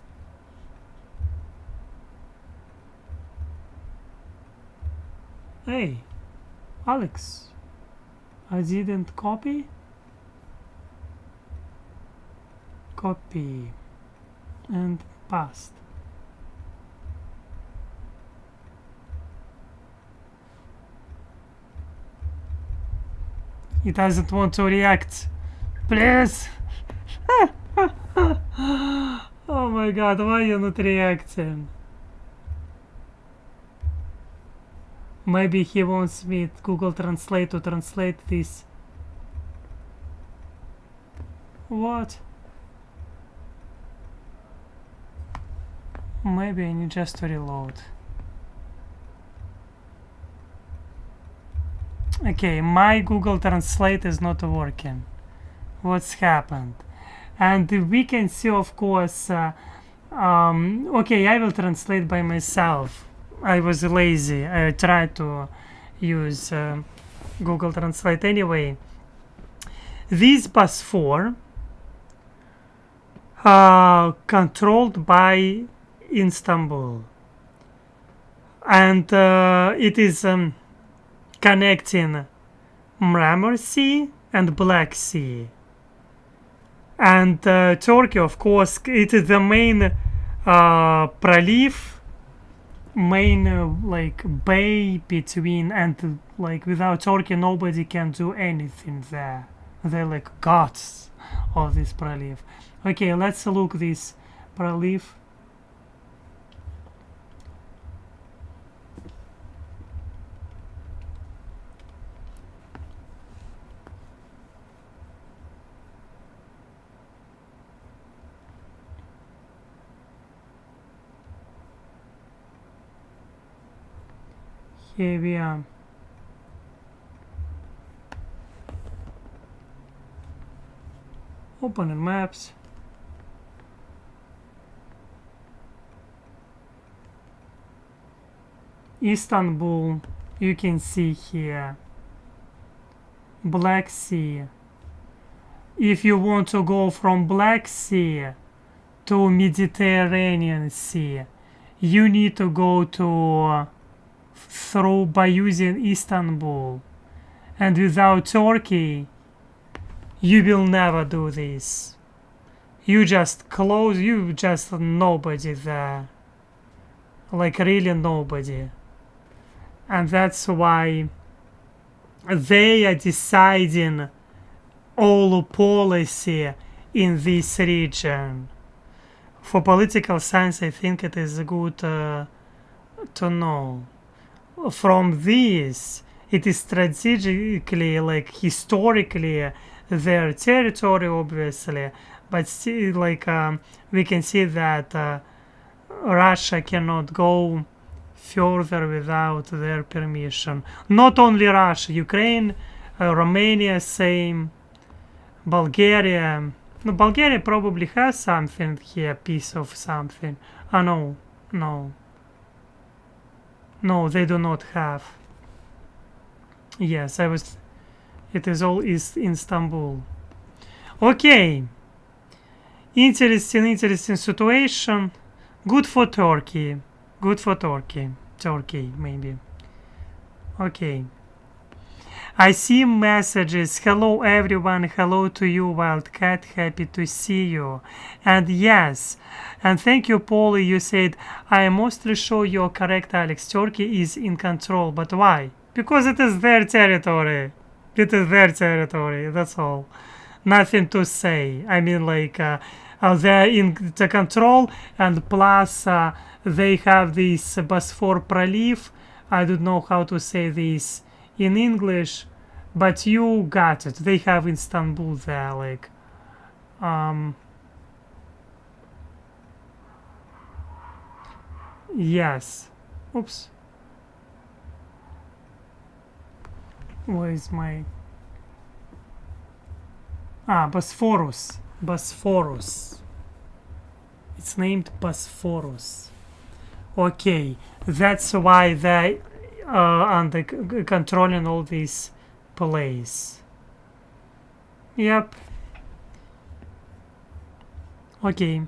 Hey, Alex, I didn't copy. Copy and paste. It doesn't want to react. Please. Oh my god, why you not reacting? Maybe he wants me Google Translate to translate this. What? Maybe I need just to reload. Okay, my Google Translate is not working. What's happened? And we can see, of course, okay, I will translate by myself. I was lazy. I tried to use Google Translate anyway. This bus 4 controlled by Istanbul, and it is connecting Mramor Sea and Black Sea. And Turkey, of course, it is the main proliv, main like bay between, and like without Turkey nobody can do anything there. They're like gods of this proliv. Okay, let's look this proliv. Here we are. Open in maps. Istanbul, you can see here. Black Sea. If you want to go from Black Sea to Mediterranean Sea, you need to go to through by using Istanbul, and without Turkey you will never do this. You just close, you just nobody there, like really nobody. And that's why they are deciding all policy in this region. For political science, I think it is good to know. From this, it is strategically, like historically, their territory, obviously, but still, like we can see that Russia cannot go further without their permission. Not only Russia, Ukraine, Romania, same, Bulgaria. No, Bulgaria probably has something here, piece of something. Oh no. No, they do not have. Yes, it is all Istanbul. Okay. Interesting situation. Good for Turkey. Turkey, maybe. Okay. I see messages. Hello everyone. Hello to you, Wildcat. Happy to see you. And yes, and thank you, Polly. You said, I am mostly sure you're correct, Alex. Turkey is in control. But why? Because it is their territory. It is their territory. That's all. Nothing to say. I mean, like, they're in the control, and plus they have this Bosphor Proliv. I don't know how to say this in English, but you got it. They have Istanbul there, like, yes. Oops. Where is my... Bosphorus. Bosphorus. It's named Bosphorus. Okay, that's why they under controlling all these places. Yep. Okay.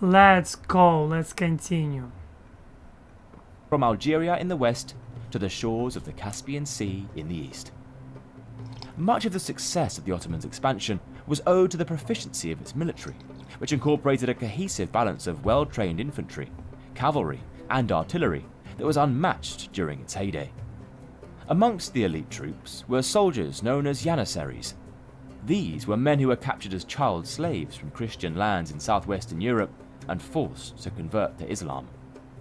Let's go. Let's continue. From Algeria in the west to the shores of the Caspian Sea in the east. Much of the success of the Ottomans' expansion was owed to the proficiency of its military, which incorporated a cohesive balance of well-trained infantry, cavalry, and artillery that was unmatched during its heyday. Amongst the elite troops were soldiers known as janissaries. These were men who were captured as child slaves from Christian lands in southwestern Europe and forced to convert to Islam.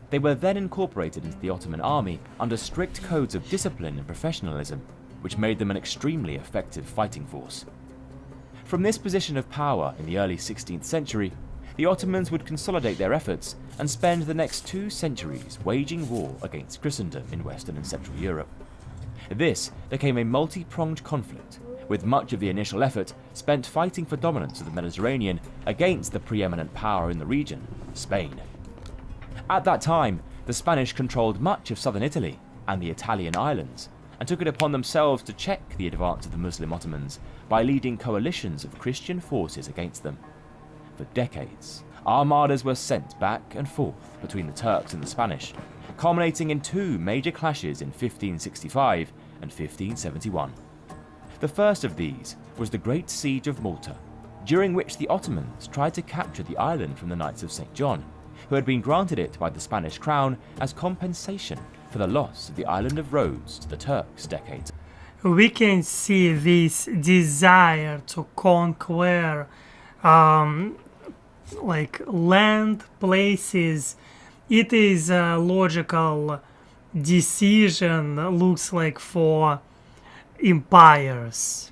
They were then incorporated into the Ottoman army under strict codes of discipline and professionalism, which made them an extremely effective fighting force. From this position of power in the early 16th century, the Ottomans would consolidate their efforts and spend the next 2 centuries waging war against Christendom in Western and Central Europe. This became a multi-pronged conflict, with much of the initial effort spent fighting for dominance of the Mediterranean against the preeminent power in the region, Spain. At that time, the Spanish controlled much of southern Italy and the Italian islands, and took it upon themselves to check the advance of the Muslim Ottomans by leading coalitions of Christian forces against them. For decades, armadas were sent back and forth between the Turks and the Spanish, culminating in 2 major clashes in 1565 and 1571. The first of these was the Great Siege of Malta, during which the Ottomans tried to capture the island from the Knights of St. John, who had been granted it by the Spanish crown as compensation for the loss of the island of Rhodes to the Turks decades. We can see this desire to conquer like land, places. It is a logical decision, looks like, for empires.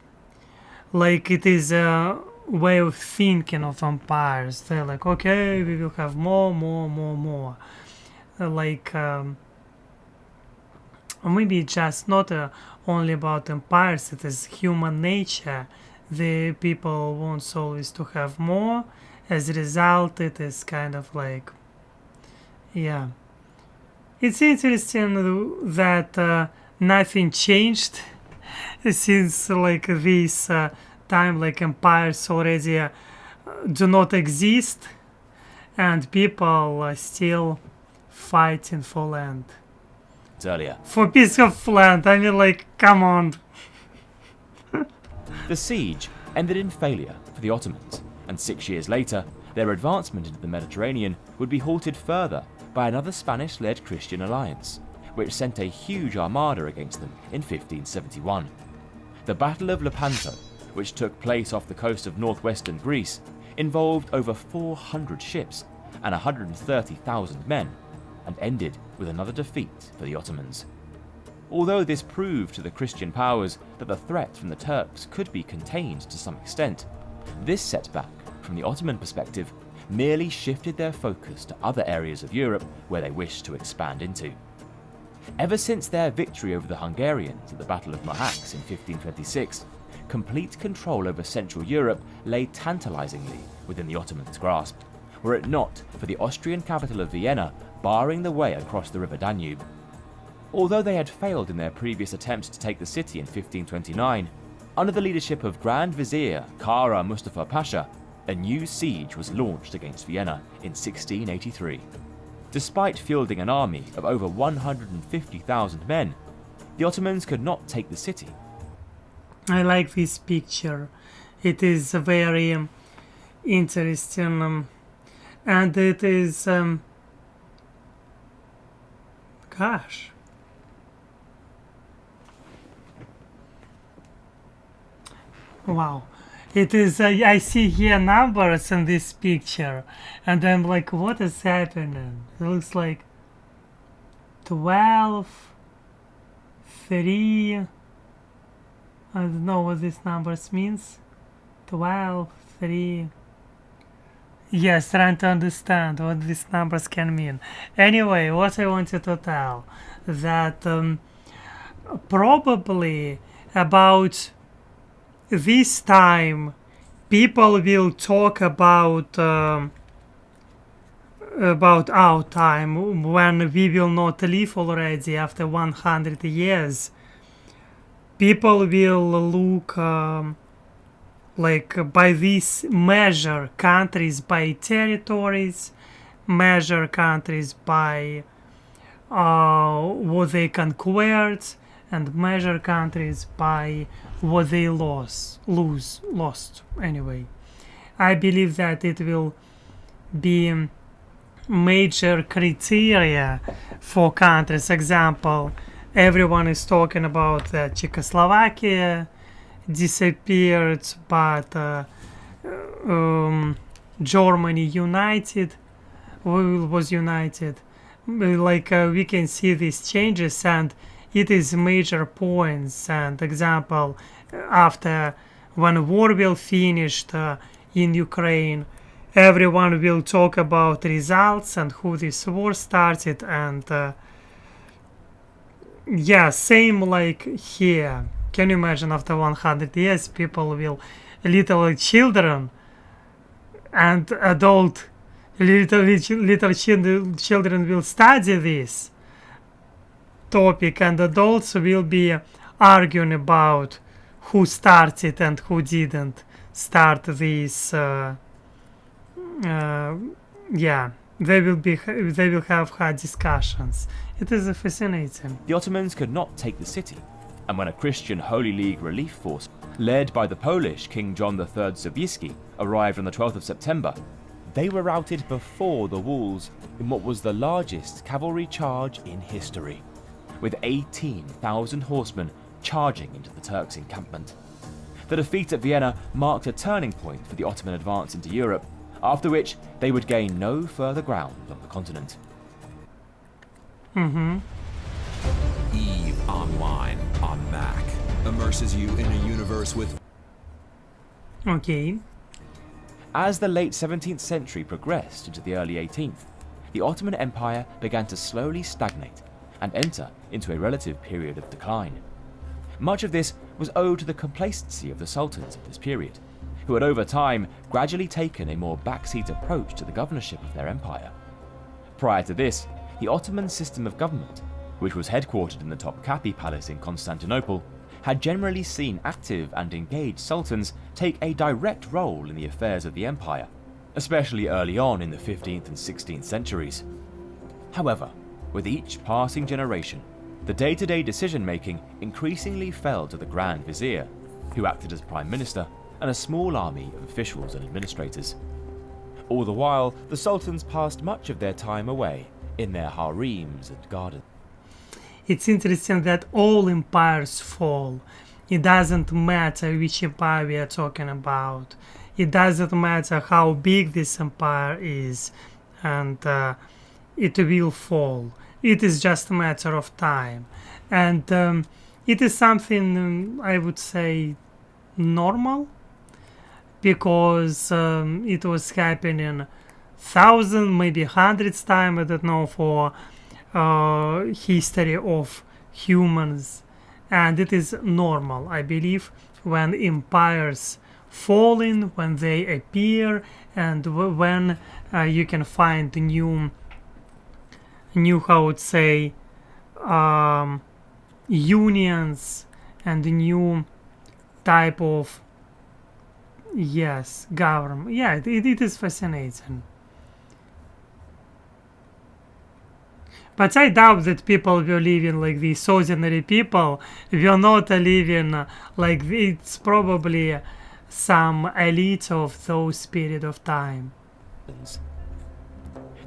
Like, it is a way of thinking of empires. They're like, okay, we will have more. Like, maybe just not only about empires, it is human nature. The people wants always to have more. As a result, it is kind of like, yeah. It's interesting that nothing changed since like this time, like empires already do not exist, and people are still fighting for land. Earlier. For piece of land, I mean, like, come on. The siege ended in failure for the Ottomans, and 6 years later, their advancement into the Mediterranean would be halted further by another Spanish-led Christian alliance, which sent a huge armada against them in 1571. The Battle of Lepanto, which took place off the coast of northwestern Greece, involved over 400 ships and 130,000 men, and ended with another defeat for the Ottomans. Although this proved to the Christian powers that the threat from the Turks could be contained to some extent, this setback, from the Ottoman perspective, merely shifted their focus to other areas of Europe where they wished to expand into. Ever since their victory over the Hungarians at the Battle of Mohacs in 1526, complete control over Central Europe lay tantalizingly within the Ottomans' grasp, were it not for the Austrian capital of Vienna barring the way across the river Danube. Although they had failed in their previous attempts to take the city in 1529, under the leadership of Grand Vizier Kara Mustafa Pasha, a new siege was launched against Vienna in 1683. Despite fielding an army of over 150,000 men, the Ottomans could not take the city. I like this picture. It is very interesting, and it is gosh, wow. It is, I see here numbers in this picture, and I'm like, what is happening? It looks like 12, 3, I don't know what these numbers means. 12, 3, Yes, trying to understand what these numbers can mean. Anyway, what I wanted to tell that probably about this time people will talk about our time when we will not live already after 100 years. People will look like by this measure countries by territories, measure countries by what they conquered, and measure countries by what they lost anyway. I believe that it will be major criteria for countries. Example, everyone is talking about that Czechoslovakia disappeared, but Germany was united. Like we can see these changes, and it is major points. And example, after when war will finished in Ukraine, everyone will talk about results and who this war started, and yeah, same like here. Can you imagine after 100 years people will, little children and adult little children will study this topic, and adults will be arguing about who started and who didn't start this yeah, they will have hard discussions. It is fascinating. The Ottomans could not take the city, and when a Christian Holy League relief force, led by the Polish King John III Sobieski, arrived on the 12th of September, they were routed before the walls in what was the largest cavalry charge in history, with 18,000 horsemen charging into the Turks' encampment. The defeat at Vienna marked a turning point for the Ottoman advance into Europe, after which they would gain no further ground on the continent. EVE Online on Mac immerses you in a universe with... Okay. As the late 17th century progressed into the early 18th, the Ottoman Empire began to slowly stagnate and enter into a relative period of decline. Much of this was owed to the complacency of the sultans of this period, who had over time gradually taken a more backseat approach to the governorship of their empire. Prior to this, the Ottoman system of government, which was headquartered in the Topkapi Palace in Constantinople, had generally seen active and engaged sultans take a direct role in the affairs of the empire, especially early on in the 15th and 16th centuries. However, with each passing generation, the day-to-day decision-making increasingly fell to the Grand Vizier, who acted as Prime Minister, and a small army of officials and administrators. All the while, the sultans passed much of their time away in their harems and gardens. It's interesting that all empires fall. It doesn't matter which empire we are talking about. It doesn't matter how big this empire is, and it will fall. It is just a matter of time. And it is something, I would say, normal, because it was happening thousand, maybe hundreds times, I don't know, for history of humans, and it is normal, I believe, when empires falling, when they appear, and when you can find new how would say unions and new type of government. Yeah, it is fascinating. But I doubt that people were living like these ordinary people were not living like it's probably some elite of those period of time.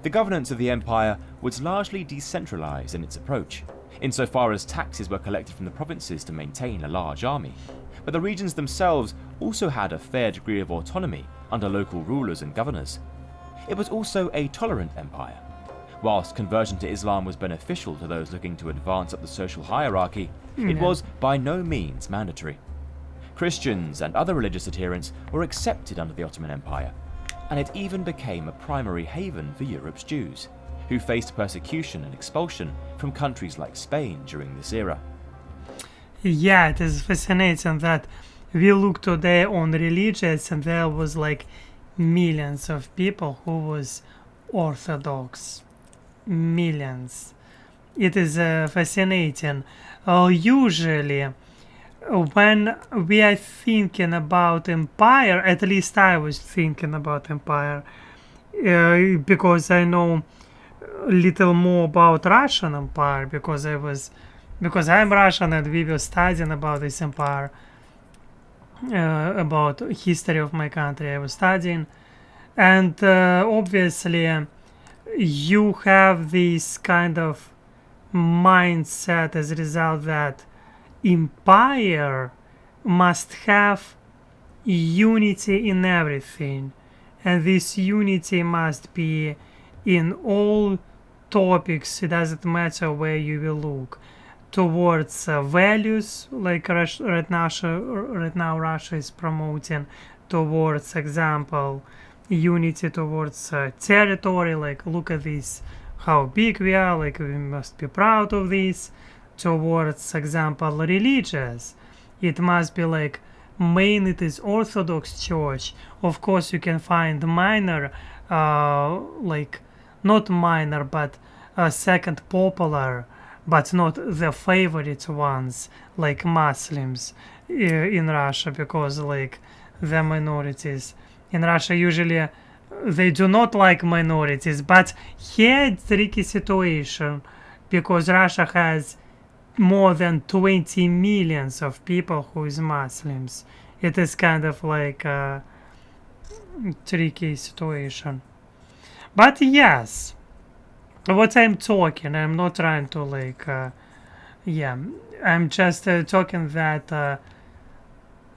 The governance of the empire was largely decentralized in its approach, insofar as taxes were collected from the provinces to maintain a large army, but the regions themselves also had a fair degree of autonomy under local rulers and governors. It was also a tolerant empire. Whilst conversion to Islam was beneficial to those looking to advance up the social hierarchy, it was by no means mandatory. Christians and other religious adherents were accepted under the Ottoman Empire, and it even became a primary haven for Europe's Jews, who faced persecution and expulsion from countries like Spain during this era. Yeah, it is fascinating that we look today on religions and there was like millions of people who was Orthodox. Millions. It is fascinating. Usually, when we are thinking about empire, at least I was thinking about empire, because I know a little more about Russian empire because I'm Russian and we were studying about this empire, about history of my country I was studying, and obviously you have this kind of mindset as a result that empire must have unity in everything, and this unity must be in all topics. It doesn't matter where you will look, towards values like right now Russia is promoting, towards example unity towards territory, like look at this how big we are, like we must be proud of this, towards example religious, it must be like main it is Orthodox Church. Of course you can find minor like not minor but second popular, but not the favorite ones like Muslims in Russia, because like the minorities in Russia usually they do not like minorities. But here it's tricky situation because Russia has more than 20 millions of people who is Muslims. It is kind of like a tricky situation. But yes, what I'm talking, I'm not trying to like yeah, I'm just talking that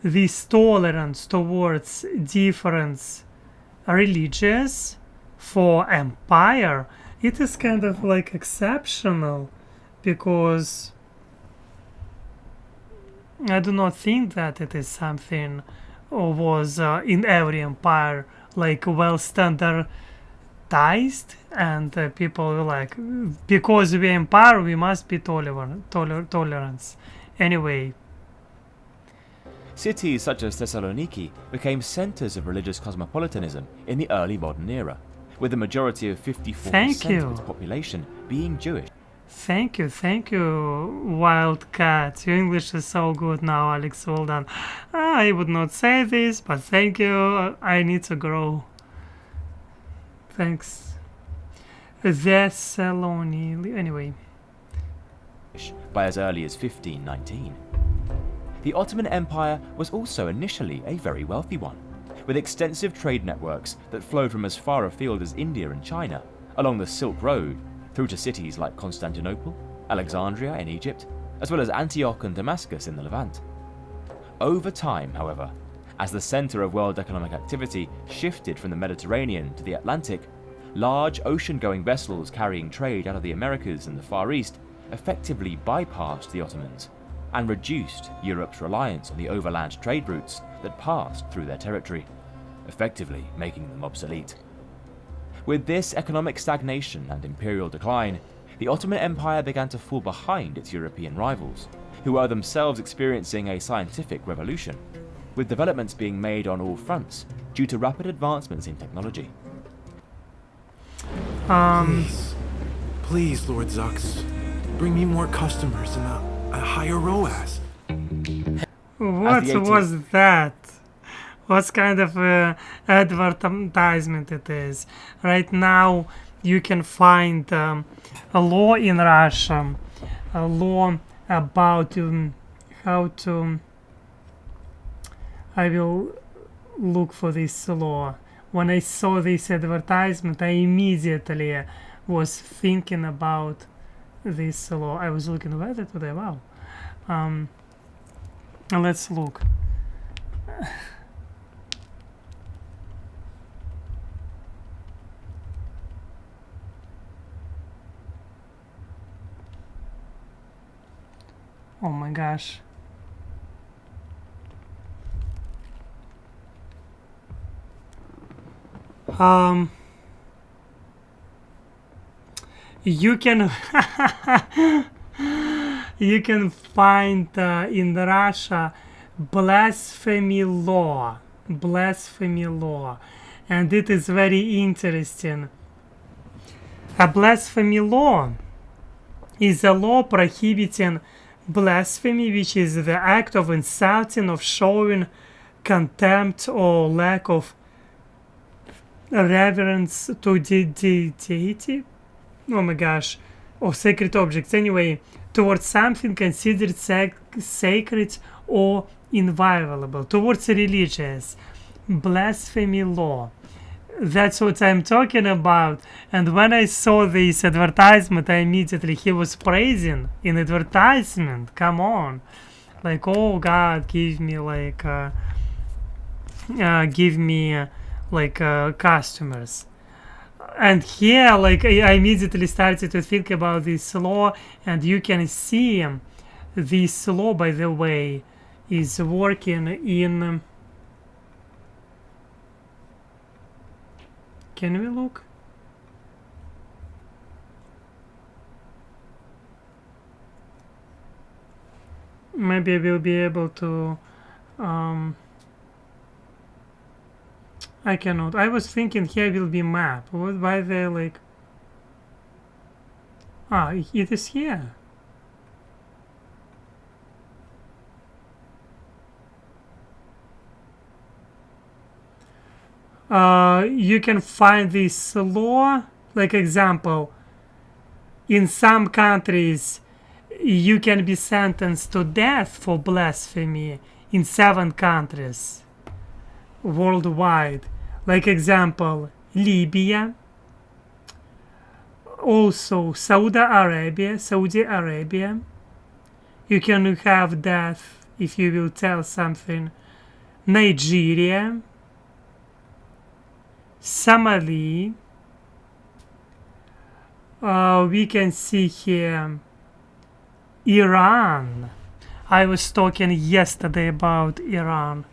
this tolerance towards different religions for empire, it is kind of like exceptional, because I do not think that it is something was in every empire like well standardized, and people were like, because we empire we must be tolerance. Anyway, Cities such as Thessaloniki became centres of religious cosmopolitanism in the early modern era, with the majority of 54% of its population being Jewish. Thank you, Wildcat. Your English is so good now, Alex. Well done. I would not say this, but thank you. I need to grow. Thanks. Thessaloniki. Anyway. By as early as 1519. The Ottoman Empire was also initially a very wealthy one, with extensive trade networks that flowed from as far afield as India and China, along the Silk Road, through to cities like Constantinople, Alexandria in Egypt, as well as Antioch and Damascus in the Levant. Over time, however, as the centre of world economic activity shifted from the Mediterranean to the Atlantic, large ocean-going vessels carrying trade out of the Americas and the Far East effectively bypassed the Ottomans and reduced Europe's reliance on the overland trade routes that passed through their territory, effectively making them obsolete. With this economic stagnation and imperial decline, the Ottoman Empire began to fall behind its European rivals, who were themselves experiencing a scientific revolution, with developments being made on all fronts due to rapid advancements in technology. Please, Lord Zux, bring me more customers and a higher ROAS. What was that? What kind of advertisement it is? Right now you can find a law in Russia, a law about how to, I will look for this law. When I saw this advertisement, I immediately was thinking about this law. I was looking at it today. Wow. Let's look. Oh my gosh. Um, you can you can find in Russia blasphemy law, and it is very interesting. A blasphemy law is a law prohibiting blasphemy, which is the act of insulting, of showing contempt or lack of reverence to deity, oh my gosh, or sacred objects, anyway, towards something considered sacred or inviolable, towards religious. Blasphemy law. That's what I'm talking about. And when I saw this advertisement, he was praising in advertisement. Come on, like, oh God, give me customers. And here, like, I immediately started to think about this law, and you can see this law, by the way, is working in. Can we look? Maybe I will be able to. I cannot. I was thinking here will be map. Why they like? Ah, it is here. You can find this law, like example, in some countries you can be sentenced to death for blasphemy in 7 countries worldwide. Like example, Libya, also Saudi Arabia. You can have death if you will tell something. Nigeria, Somali, we can see here Iran. I was talking yesterday about Iran,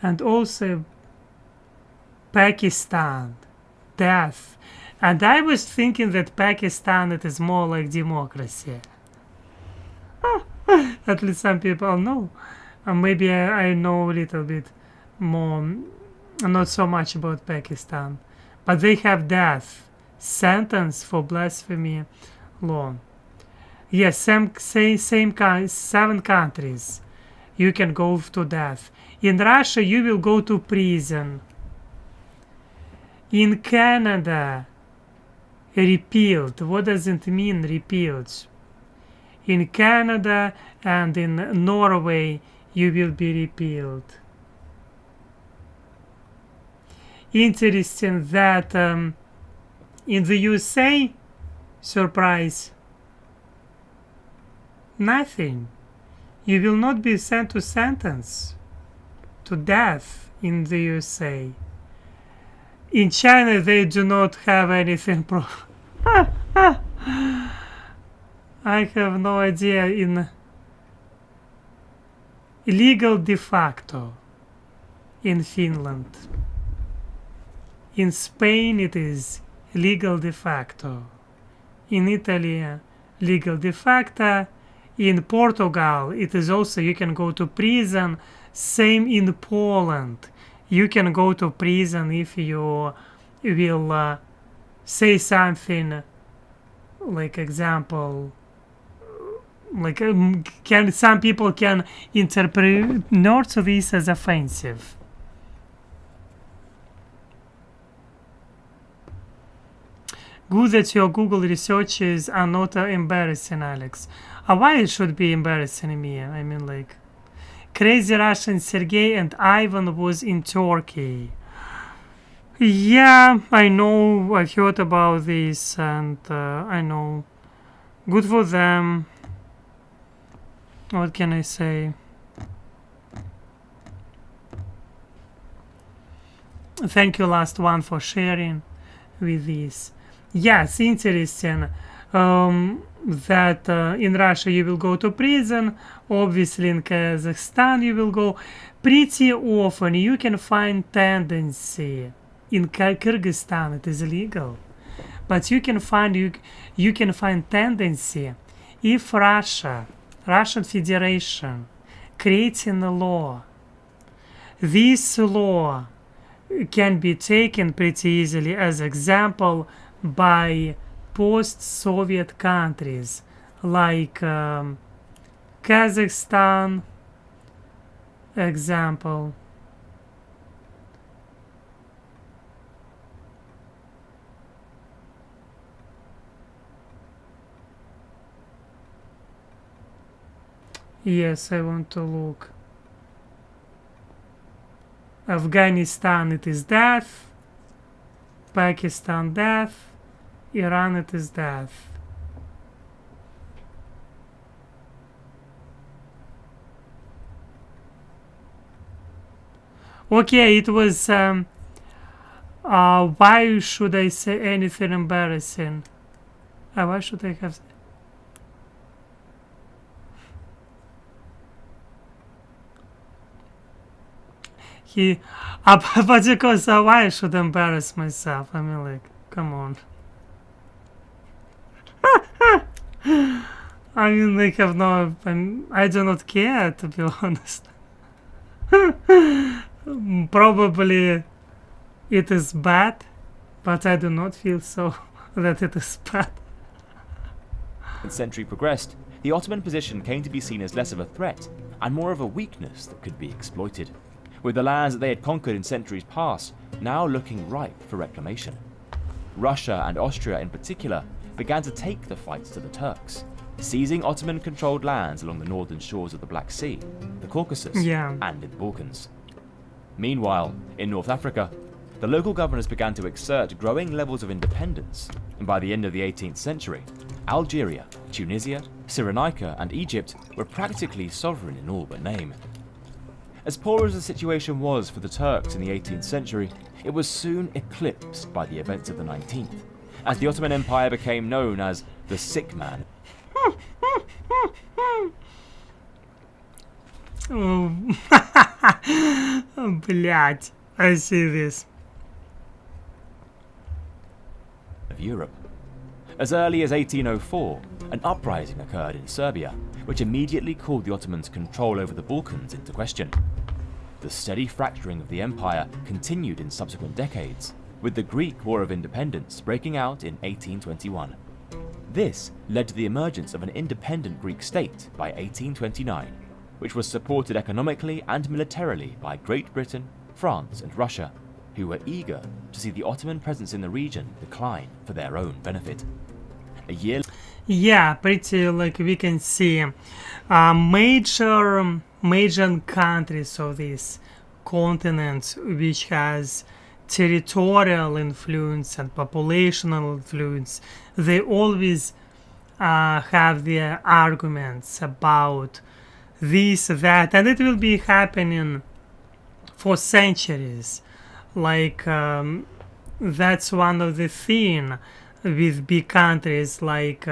and also Pakistan, death. And I was thinking that Pakistan, it is more like democracy. At least some people know. Maybe I know a little bit more, not so much about Pakistan. But they have death sentence for blasphemy law. Yes, same 7 countries. You can go to death. In Russia, you will go to prison. In Canada, repealed. What does it mean, repealed? In Canada and in Norway, you will be repealed. Interesting that in the USA, surprise, nothing. You will not be sent to sentence to death in the USA. In China, they do not have anything. I have no idea. In illegal de facto in Finland. In Spain, it is legal de facto. In Italy, legal de facto. In Portugal, it is also, you can go to prison. Same in Poland. You can go to prison if you will say something, like example, like some people can interpret this as offensive. Good that your Google researches are not embarrassing, Alex. Why it should be embarrassing me? I mean, like, Crazy Russian Sergey and Ivan was in Turkey. Yeah, I know. I've heard about this, and I know. Good for them. What can I say? Thank you, last one, for sharing with this. Yes, interesting. That in Russia you will go to prison. Obviously in Kazakhstan you will go. Pretty often you can find tendency in Kyrgyzstan it is illegal. But you can find tendency if Russian Federation creating a law. This law can be taken pretty easily as example by post-Soviet countries like Kazakhstan, example. Yes, I want to look. Afghanistan it is death, Pakistan death, Iran it is death. Okay, it was why should I say anything embarrassing? Why should I have but because why I should embarrass myself? I mean, like, come on. I mean, like, I do not care, to be honest. Probably it is bad, but I do not feel so that it is bad. As the century progressed, the Ottoman position came to be seen as less of a threat and more of a weakness that could be exploited, with the lands that they had conquered in centuries past now looking ripe for reclamation. Russia and Austria in particular began to take the fight to the Turks, seizing Ottoman-controlled lands along the northern shores of the Black Sea, the Caucasus, and in the Balkans. Meanwhile, in North Africa, the local governors began to exert growing levels of independence, and by the end of the 18th century, Algeria, Tunisia, Cyrenaica, and Egypt were practically sovereign in all but name. As poor as the situation was for the Turks in the 18th century, it was soon eclipsed by the events of the 19th, as the Ottoman Empire became known as the sick man. Блять, I see this. Of Europe. As early as 1804, an uprising occurred in Serbia, which immediately called the Ottomans' control over the Balkans into question. The steady fracturing of the empire continued in subsequent decades, with the Greek War of Independence breaking out in 1821. This led to the emergence of an independent Greek state by 1829, which was supported economically and militarily by Great Britain, France, and Russia, who were eager to see the Ottoman presence in the region decline for their own benefit. A year Yeah, pretty like we can see major countries of this continent which has territorial influence and populational influence, they always have their arguments about this, that, and it will be happening for centuries. Like that's one of the thing with big countries like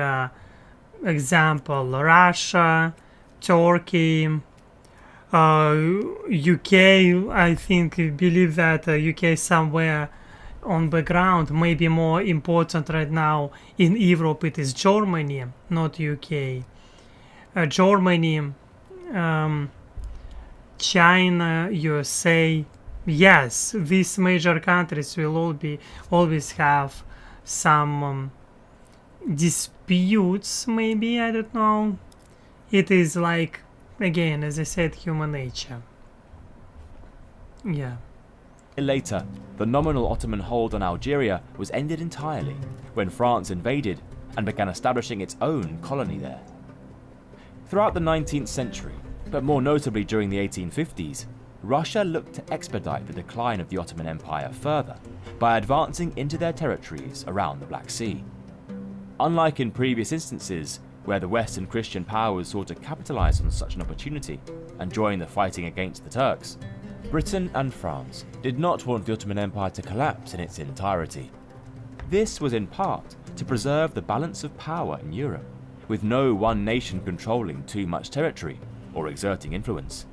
example Russia, Turkey, UK. I think believe that UK somewhere on background, maybe more important right now in Europe it is Germany, not UK. Germany, China, USA. Yes, these major countries will always have some disputes, maybe, I don't know. It is like, again, as I said, human nature. Yeah. later, the nominal Ottoman hold on Algeria was ended entirely when France invaded and began establishing its own colony there. Throughout the 19th century, but more notably during the 1850s, Russia looked to expedite the decline of the Ottoman Empire further by advancing into their territories around the Black Sea. Unlike in previous instances, where the Western Christian powers sought to capitalize on such an opportunity and join the fighting against the Turks, Britain and France did not want the Ottoman Empire to collapse in its entirety. This was in part to preserve the balance of power in Europe, with no one nation controlling too much territory or exerting influence.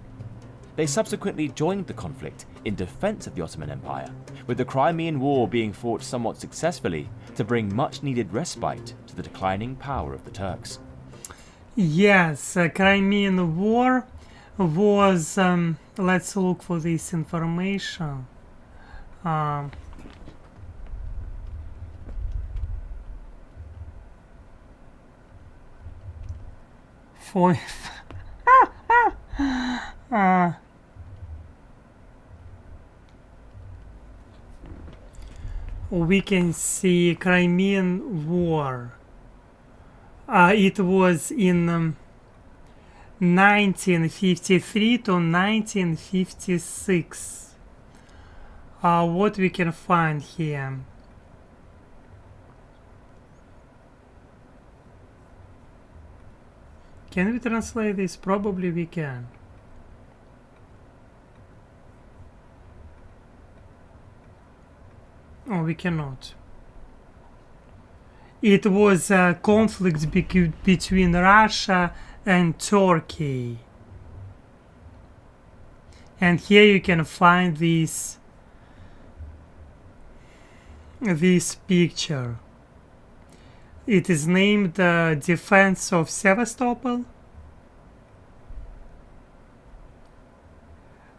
They subsequently joined the conflict in defense of the Ottoman Empire, with the Crimean War being fought somewhat successfully to bring much needed respite to the declining power of the Turks. Yes, Crimean War was. Let's look for this information. For we can see Crimean War. It was in 1953 to 1956. What we can find here? Can we translate this? Probably we can. Oh, we cannot. It was a conflict between Russia and Turkey. And here you can find this picture. It is named Defense of Sevastopol.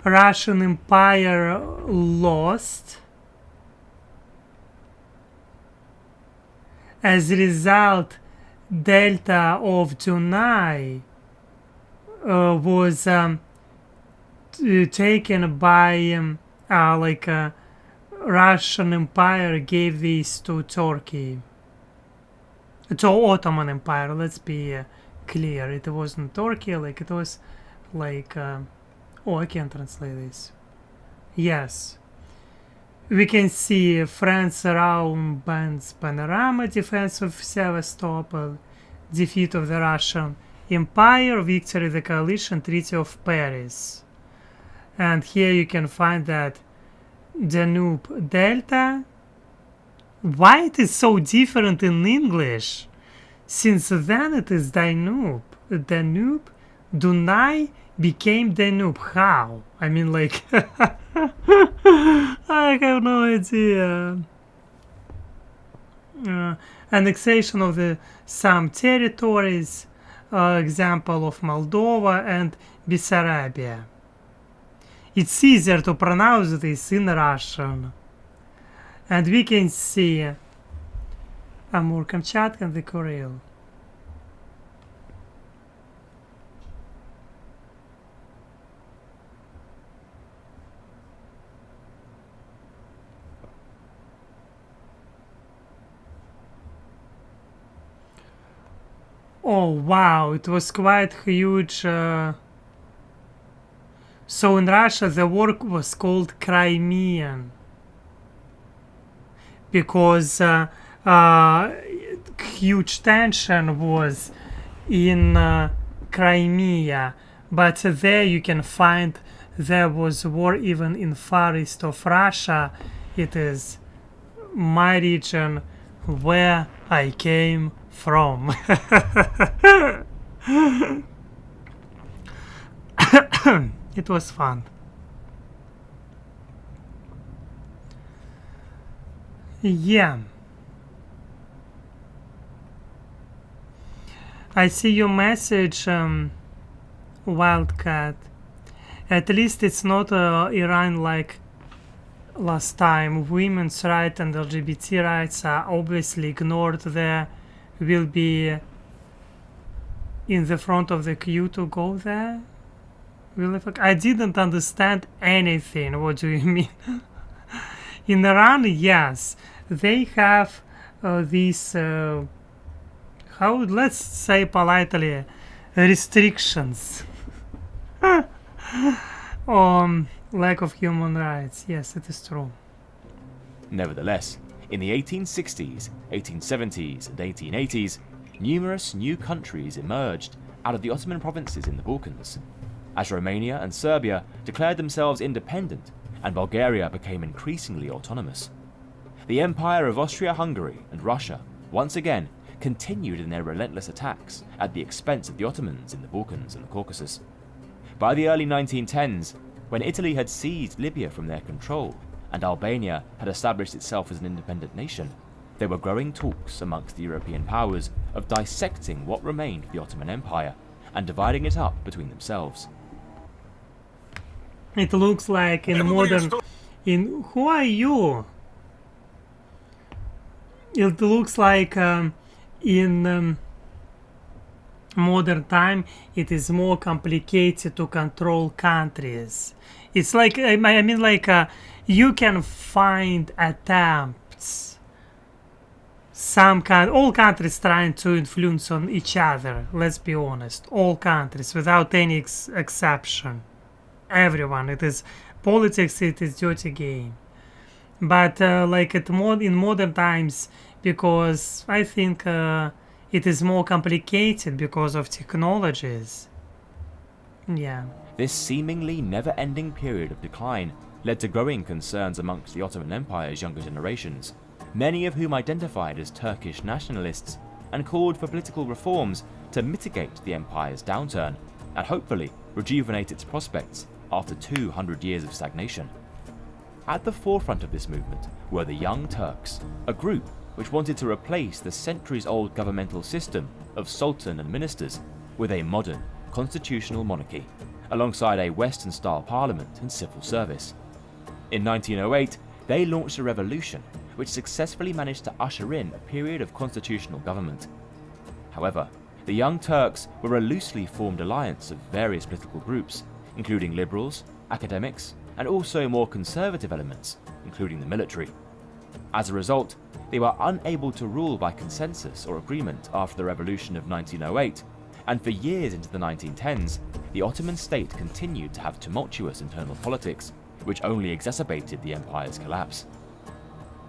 Russian Empire lost. As a result, Delta of Dunai was taken by Russian Empire gave this to Turkey. To Ottoman Empire, let's be clear. It wasn't Turkey, it was oh, I can translate this. Yes. We can see France around Band's panorama, defense of Sevastopol, defeat of the Russian Empire, victory of the coalition, Treaty of Paris. And here you can find that Danube Delta. Why it is so different in English? Since then it is Danube. Danube, Dunai became Danube. How? I mean, I have no idea. Annexation of some territories, example of Moldova and Bessarabia. It's easier to pronounce this in Russian. And we can see Amur, Kamchatka and the Kuril. Oh wow, it was quite huge. So in Russia the war was called Crimean because huge tension was in Crimea, but there you can find there was war even in far east of Russia. It is my region where I came from. It was fun. Yeah. I see your message, Wildcat. At least it's not Iran like last time. Women's rights and LGBT rights are obviously ignored. There will be in the front of the queue to go there. I didn't understand anything. What do you mean? In Iran, yes, they have these, let's say politely, restrictions on lack of human rights. Yes, it is true. Nevertheless, in the 1860s, 1870s, and 1880s, numerous new countries emerged out of the Ottoman provinces in the Balkans, as Romania and Serbia declared themselves independent and Bulgaria became increasingly autonomous. The Empire of Austria-Hungary and Russia once again continued in their relentless attacks at the expense of the Ottomans in the Balkans and the Caucasus. By the early 1910s, When Italy had seized Libya from their control, and Albania had established itself as an independent nation, there were growing talks amongst the European powers of dissecting what remained of the Ottoman Empire and dividing it up between themselves. It looks like in modern... Who are you? It looks like in modern time it is more complicated to control countries. It's like, I mean, like you can find attempts. All countries trying to influence on each other, let's be honest. All countries, without any exception. Everyone. It is politics, it is dirty game. But like in modern times, because I think it is more complicated because of technologies. Yeah. This seemingly never-ending period of decline led to growing concerns amongst the Ottoman Empire's younger generations, many of whom identified as Turkish nationalists and called for political reforms to mitigate the empire's downturn and hopefully rejuvenate its prospects after 200 years of stagnation. At the forefront of this movement were the Young Turks, a group which wanted to replace the centuries-old governmental system of sultan and ministers with a modern constitutional monarchy, alongside a Western-style parliament and civil service. In 1908, they launched a revolution which successfully managed to usher in a period of constitutional government. However, the Young Turks were a loosely formed alliance of various political groups, including liberals, academics, and also more conservative elements, including the military. As a result, they were unable to rule by consensus or agreement after the revolution of 1908, and for years into the 1910s, the Ottoman state continued to have tumultuous internal politics, which only exacerbated the empire's collapse.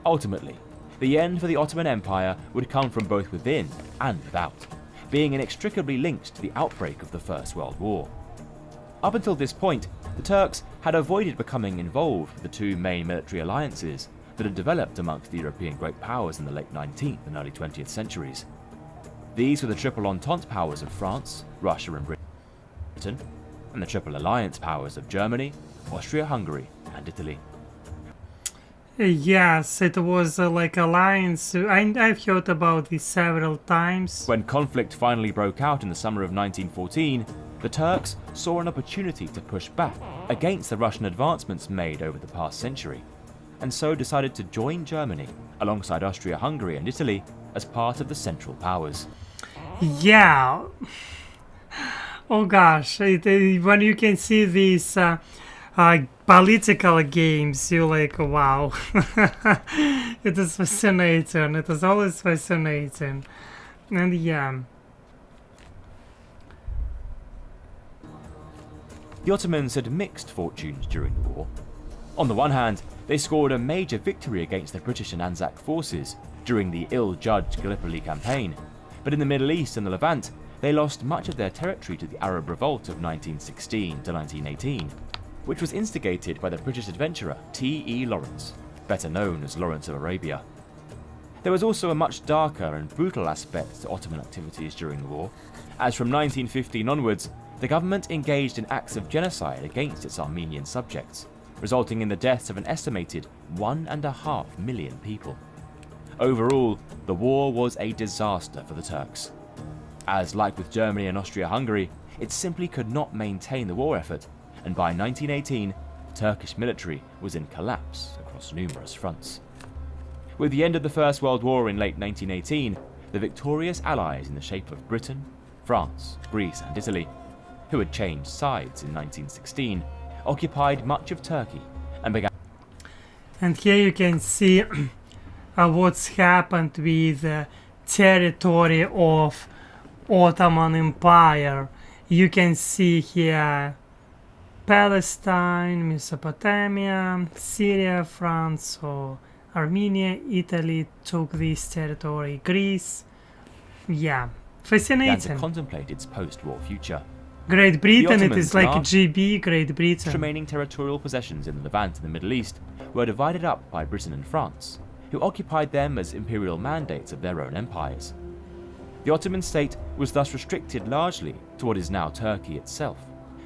Ultimately, the end for the Ottoman Empire would come from both within and without, being inextricably linked to the outbreak of the First World War. Up until this point, the Turks had avoided becoming involved with the two main military alliances that had developed amongst the European great powers in the late 19th and early 20th centuries. These were the Triple Entente powers of France, Russia and Britain, and the Triple Alliance powers of Germany, Austria-Hungary and Italy. Yes, it was like alliance. I've heard about this several times. When conflict finally broke out in the summer of 1914, the Turks saw an opportunity to push back against the Russian advancements made over the past century, and so decided to join Germany alongside Austria-Hungary and Italy as part of the Central Powers. Yeah. Oh gosh, when you can see these political games, you're like, wow. It is fascinating. It is always fascinating. And yeah. The Ottomans had mixed fortunes during the war. On the one hand, they scored a major victory against the British and Anzac forces during the ill-judged Gallipoli campaign, but in the Middle East and the Levant, they lost much of their territory to the Arab Revolt of 1916 to 1918, which was instigated by the British adventurer T.E. Lawrence, better known as Lawrence of Arabia. There was also a much darker and brutal aspect to Ottoman activities during the war, as from 1915 onwards, the government engaged in acts of genocide against its Armenian subjects, resulting in the deaths of an estimated 1.5 million people. Overall, the war was a disaster for the Turks, as like with Germany and Austria-Hungary, it simply could not maintain the war effort, and by 1918, the Turkish military was in collapse across numerous fronts. With the end of the First World War in late 1918, the victorious allies in the shape of Britain, France, Greece and Italy, who had changed sides in 1916, occupied much of Turkey and began... And here you can see what's happened with the territory of Ottoman Empire. You can see here Palestine, Mesopotamia, Syria, France, or Armenia, Italy took this territory, Greece. Yeah, fascinating. began to contemplate its post-war future. Great Britain, it is like Ottomans' GB, Great Britain. remaining territorial possessions in the Levant and the Middle East were divided up by Britain and France, who occupied them as imperial mandates of their own empires. The Ottoman state was thus restricted largely to what is now Turkey itself,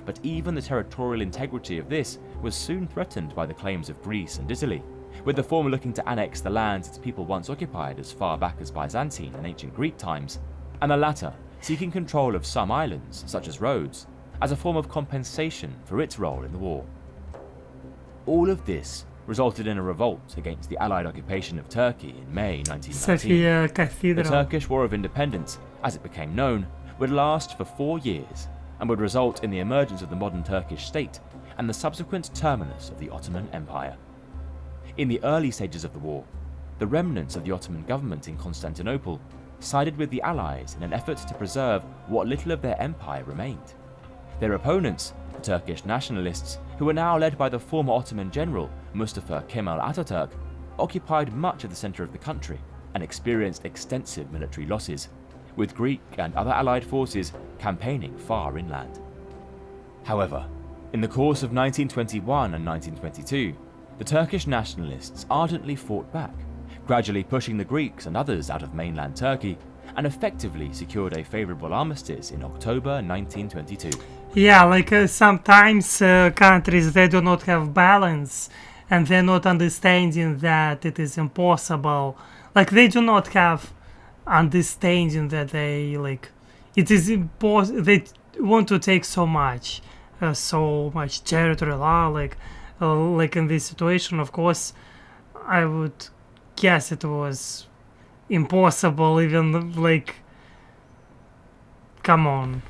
but even the territorial integrity of this was soon threatened by the claims of Greece and Italy, with the former looking to annex the lands its people once occupied as far back as Byzantine and ancient Greek times, and the latter seeking control of some islands, such as Rhodes, as a form of compensation for its role in the war. All of this resulted in a revolt against the Allied occupation of Turkey in May 1919. Sophia The Cathedral. Turkish War of Independence, as it became known, would last for 4 years and would result in the emergence of the modern Turkish state and the subsequent terminus of the Ottoman Empire. In the early stages of the war, the remnants of the Ottoman government in Constantinople sided with the Allies in an effort to preserve what little of their empire remained. Their opponents, the Turkish nationalists, who were now led by the former Ottoman general Mustafa Kemal Ataturk, occupied much of the centre of the country and experienced extensive military losses, with Greek and other Allied forces campaigning far inland. However, in the course of 1921 and 1922, the Turkish nationalists ardently fought back, gradually pushing the Greeks and others out of mainland Turkey, and effectively secured a favourable armistice in October 1922. Yeah, like sometimes countries, they do not have balance, and they're not understanding that it is impossible. Like they do not have understanding that they it is impossible. They want to take so much territory. Like in this situation, of course, I would guess it was impossible. Even come on.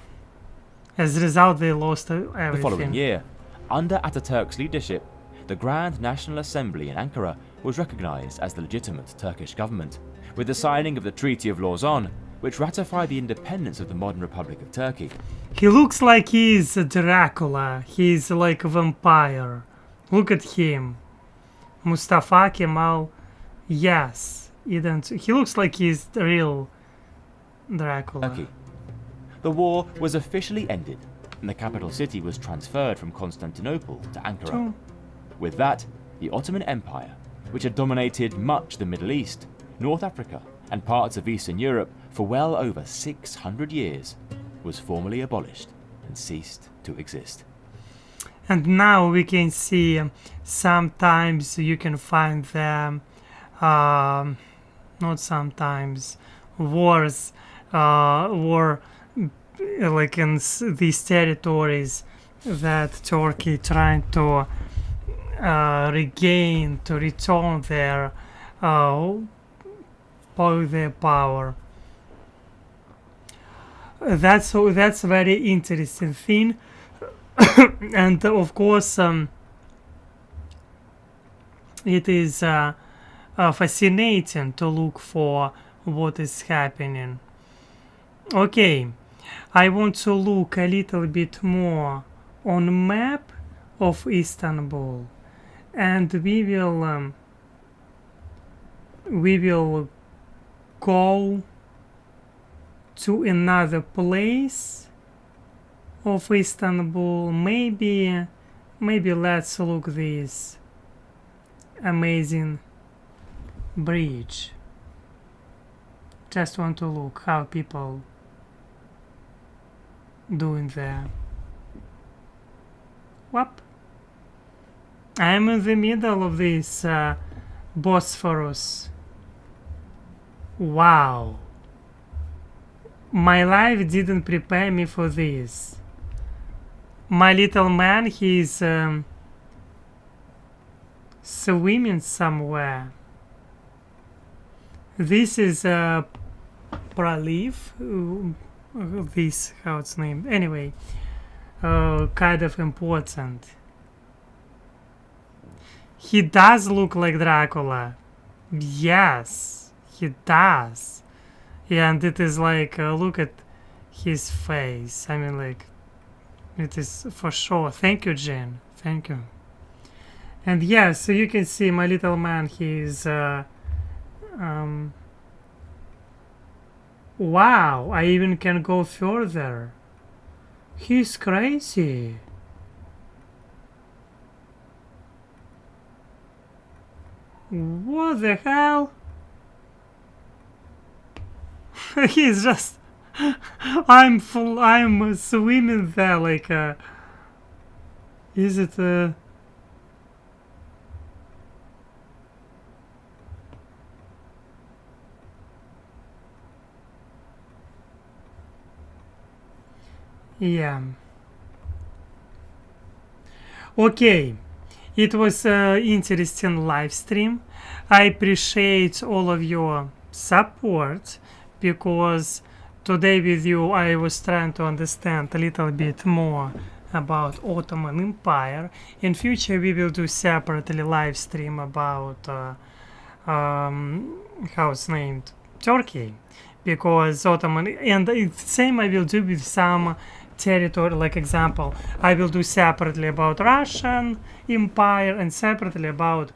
As a result, they lost everything. The following year, under Ataturk's leadership, the Grand National Assembly in Ankara was recognized as the legitimate Turkish government, with the signing of the Treaty of Lausanne, which ratified the independence of the modern Republic of Turkey. He looks like he's a Dracula. He's like a vampire. Look at him. Mustafa Kemal. Yes. He looks like he's the real Dracula. Turkey. The war was officially ended, and the capital city was transferred from Constantinople to Ankara. With that, the Ottoman Empire, which had dominated much the Middle East, North Africa, and parts of Eastern Europe for well over 600 years, was formally abolished and ceased to exist. And now we can see sometimes you can find them, not sometimes, wars, like in these territories that Turkey trying to return their power. That's a very interesting thing. And of course it is fascinating to look for what is happening. Okay, I want to look a little bit more on map of Istanbul, and we will go to another place of Istanbul. Maybe let's look this amazing bridge. Just want to look how people doing there. Whoop. I'm in the middle of this Bosphorus. Wow. My life didn't prepare me for this. My little man, he's swimming somewhere. This is Praliv. This, how it's named. Anyway, kind of important. He does look like Dracula. Yes, he does. Yeah, and it is like, look at his face. I mean, like, it is for sure. Thank you, Jen. Thank you. And yeah, so you can see my little man, he's, wow, I even can go further. He's crazy. What the hell? He's just I'm swimming there like Is it yeah. Okay, it was interesting live stream. I appreciate all of your support because today with you I was trying to understand a little bit more about Ottoman Empire. In future we will do separately live stream about how it's named, Turkey, because Ottoman, and the same I will do with some territory. Like example, I will do separately about Russian Empire and separately about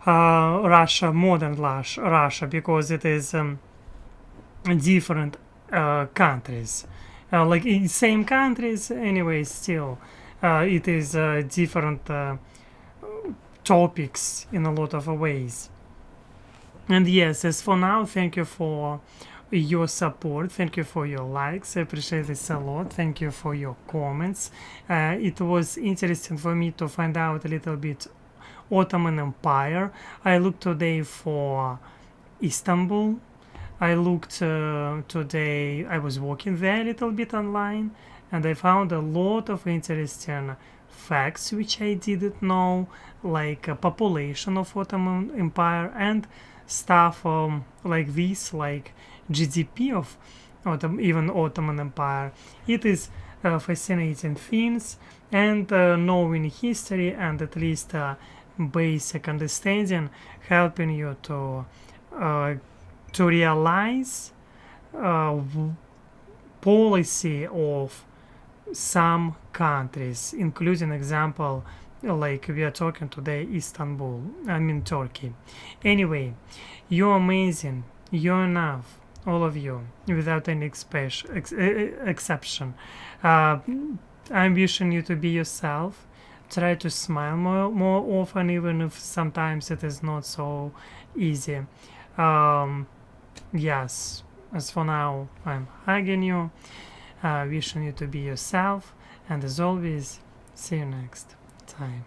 Russia, modern Russia, because it is different countries, like in same countries anyway. Still, it is different topics in a lot of ways. And yes, as for now, thank you for your support. Thank you for your likes. I appreciate this a lot. Thank you for your comments. It was interesting for me to find out a little bit Ottoman Empire. I looked today for Istanbul. I looked today, I was walking there a little bit online, and I found a lot of interesting facts which I didn't know, like population of Ottoman Empire and stuff like this, like GDP of even Ottoman Empire. It is fascinating things, and knowing history and at least basic understanding, helping you to realize policy of some countries, including example like we are talking today, Istanbul, I mean Turkey. Anyway, you're amazing, you're enough, all of you, without any exception. I'm wishing you to be yourself. Try to smile more often, even if sometimes it is not so easy. Yes, as for now, I'm hugging you, wishing you to be yourself, and as always, see you next time.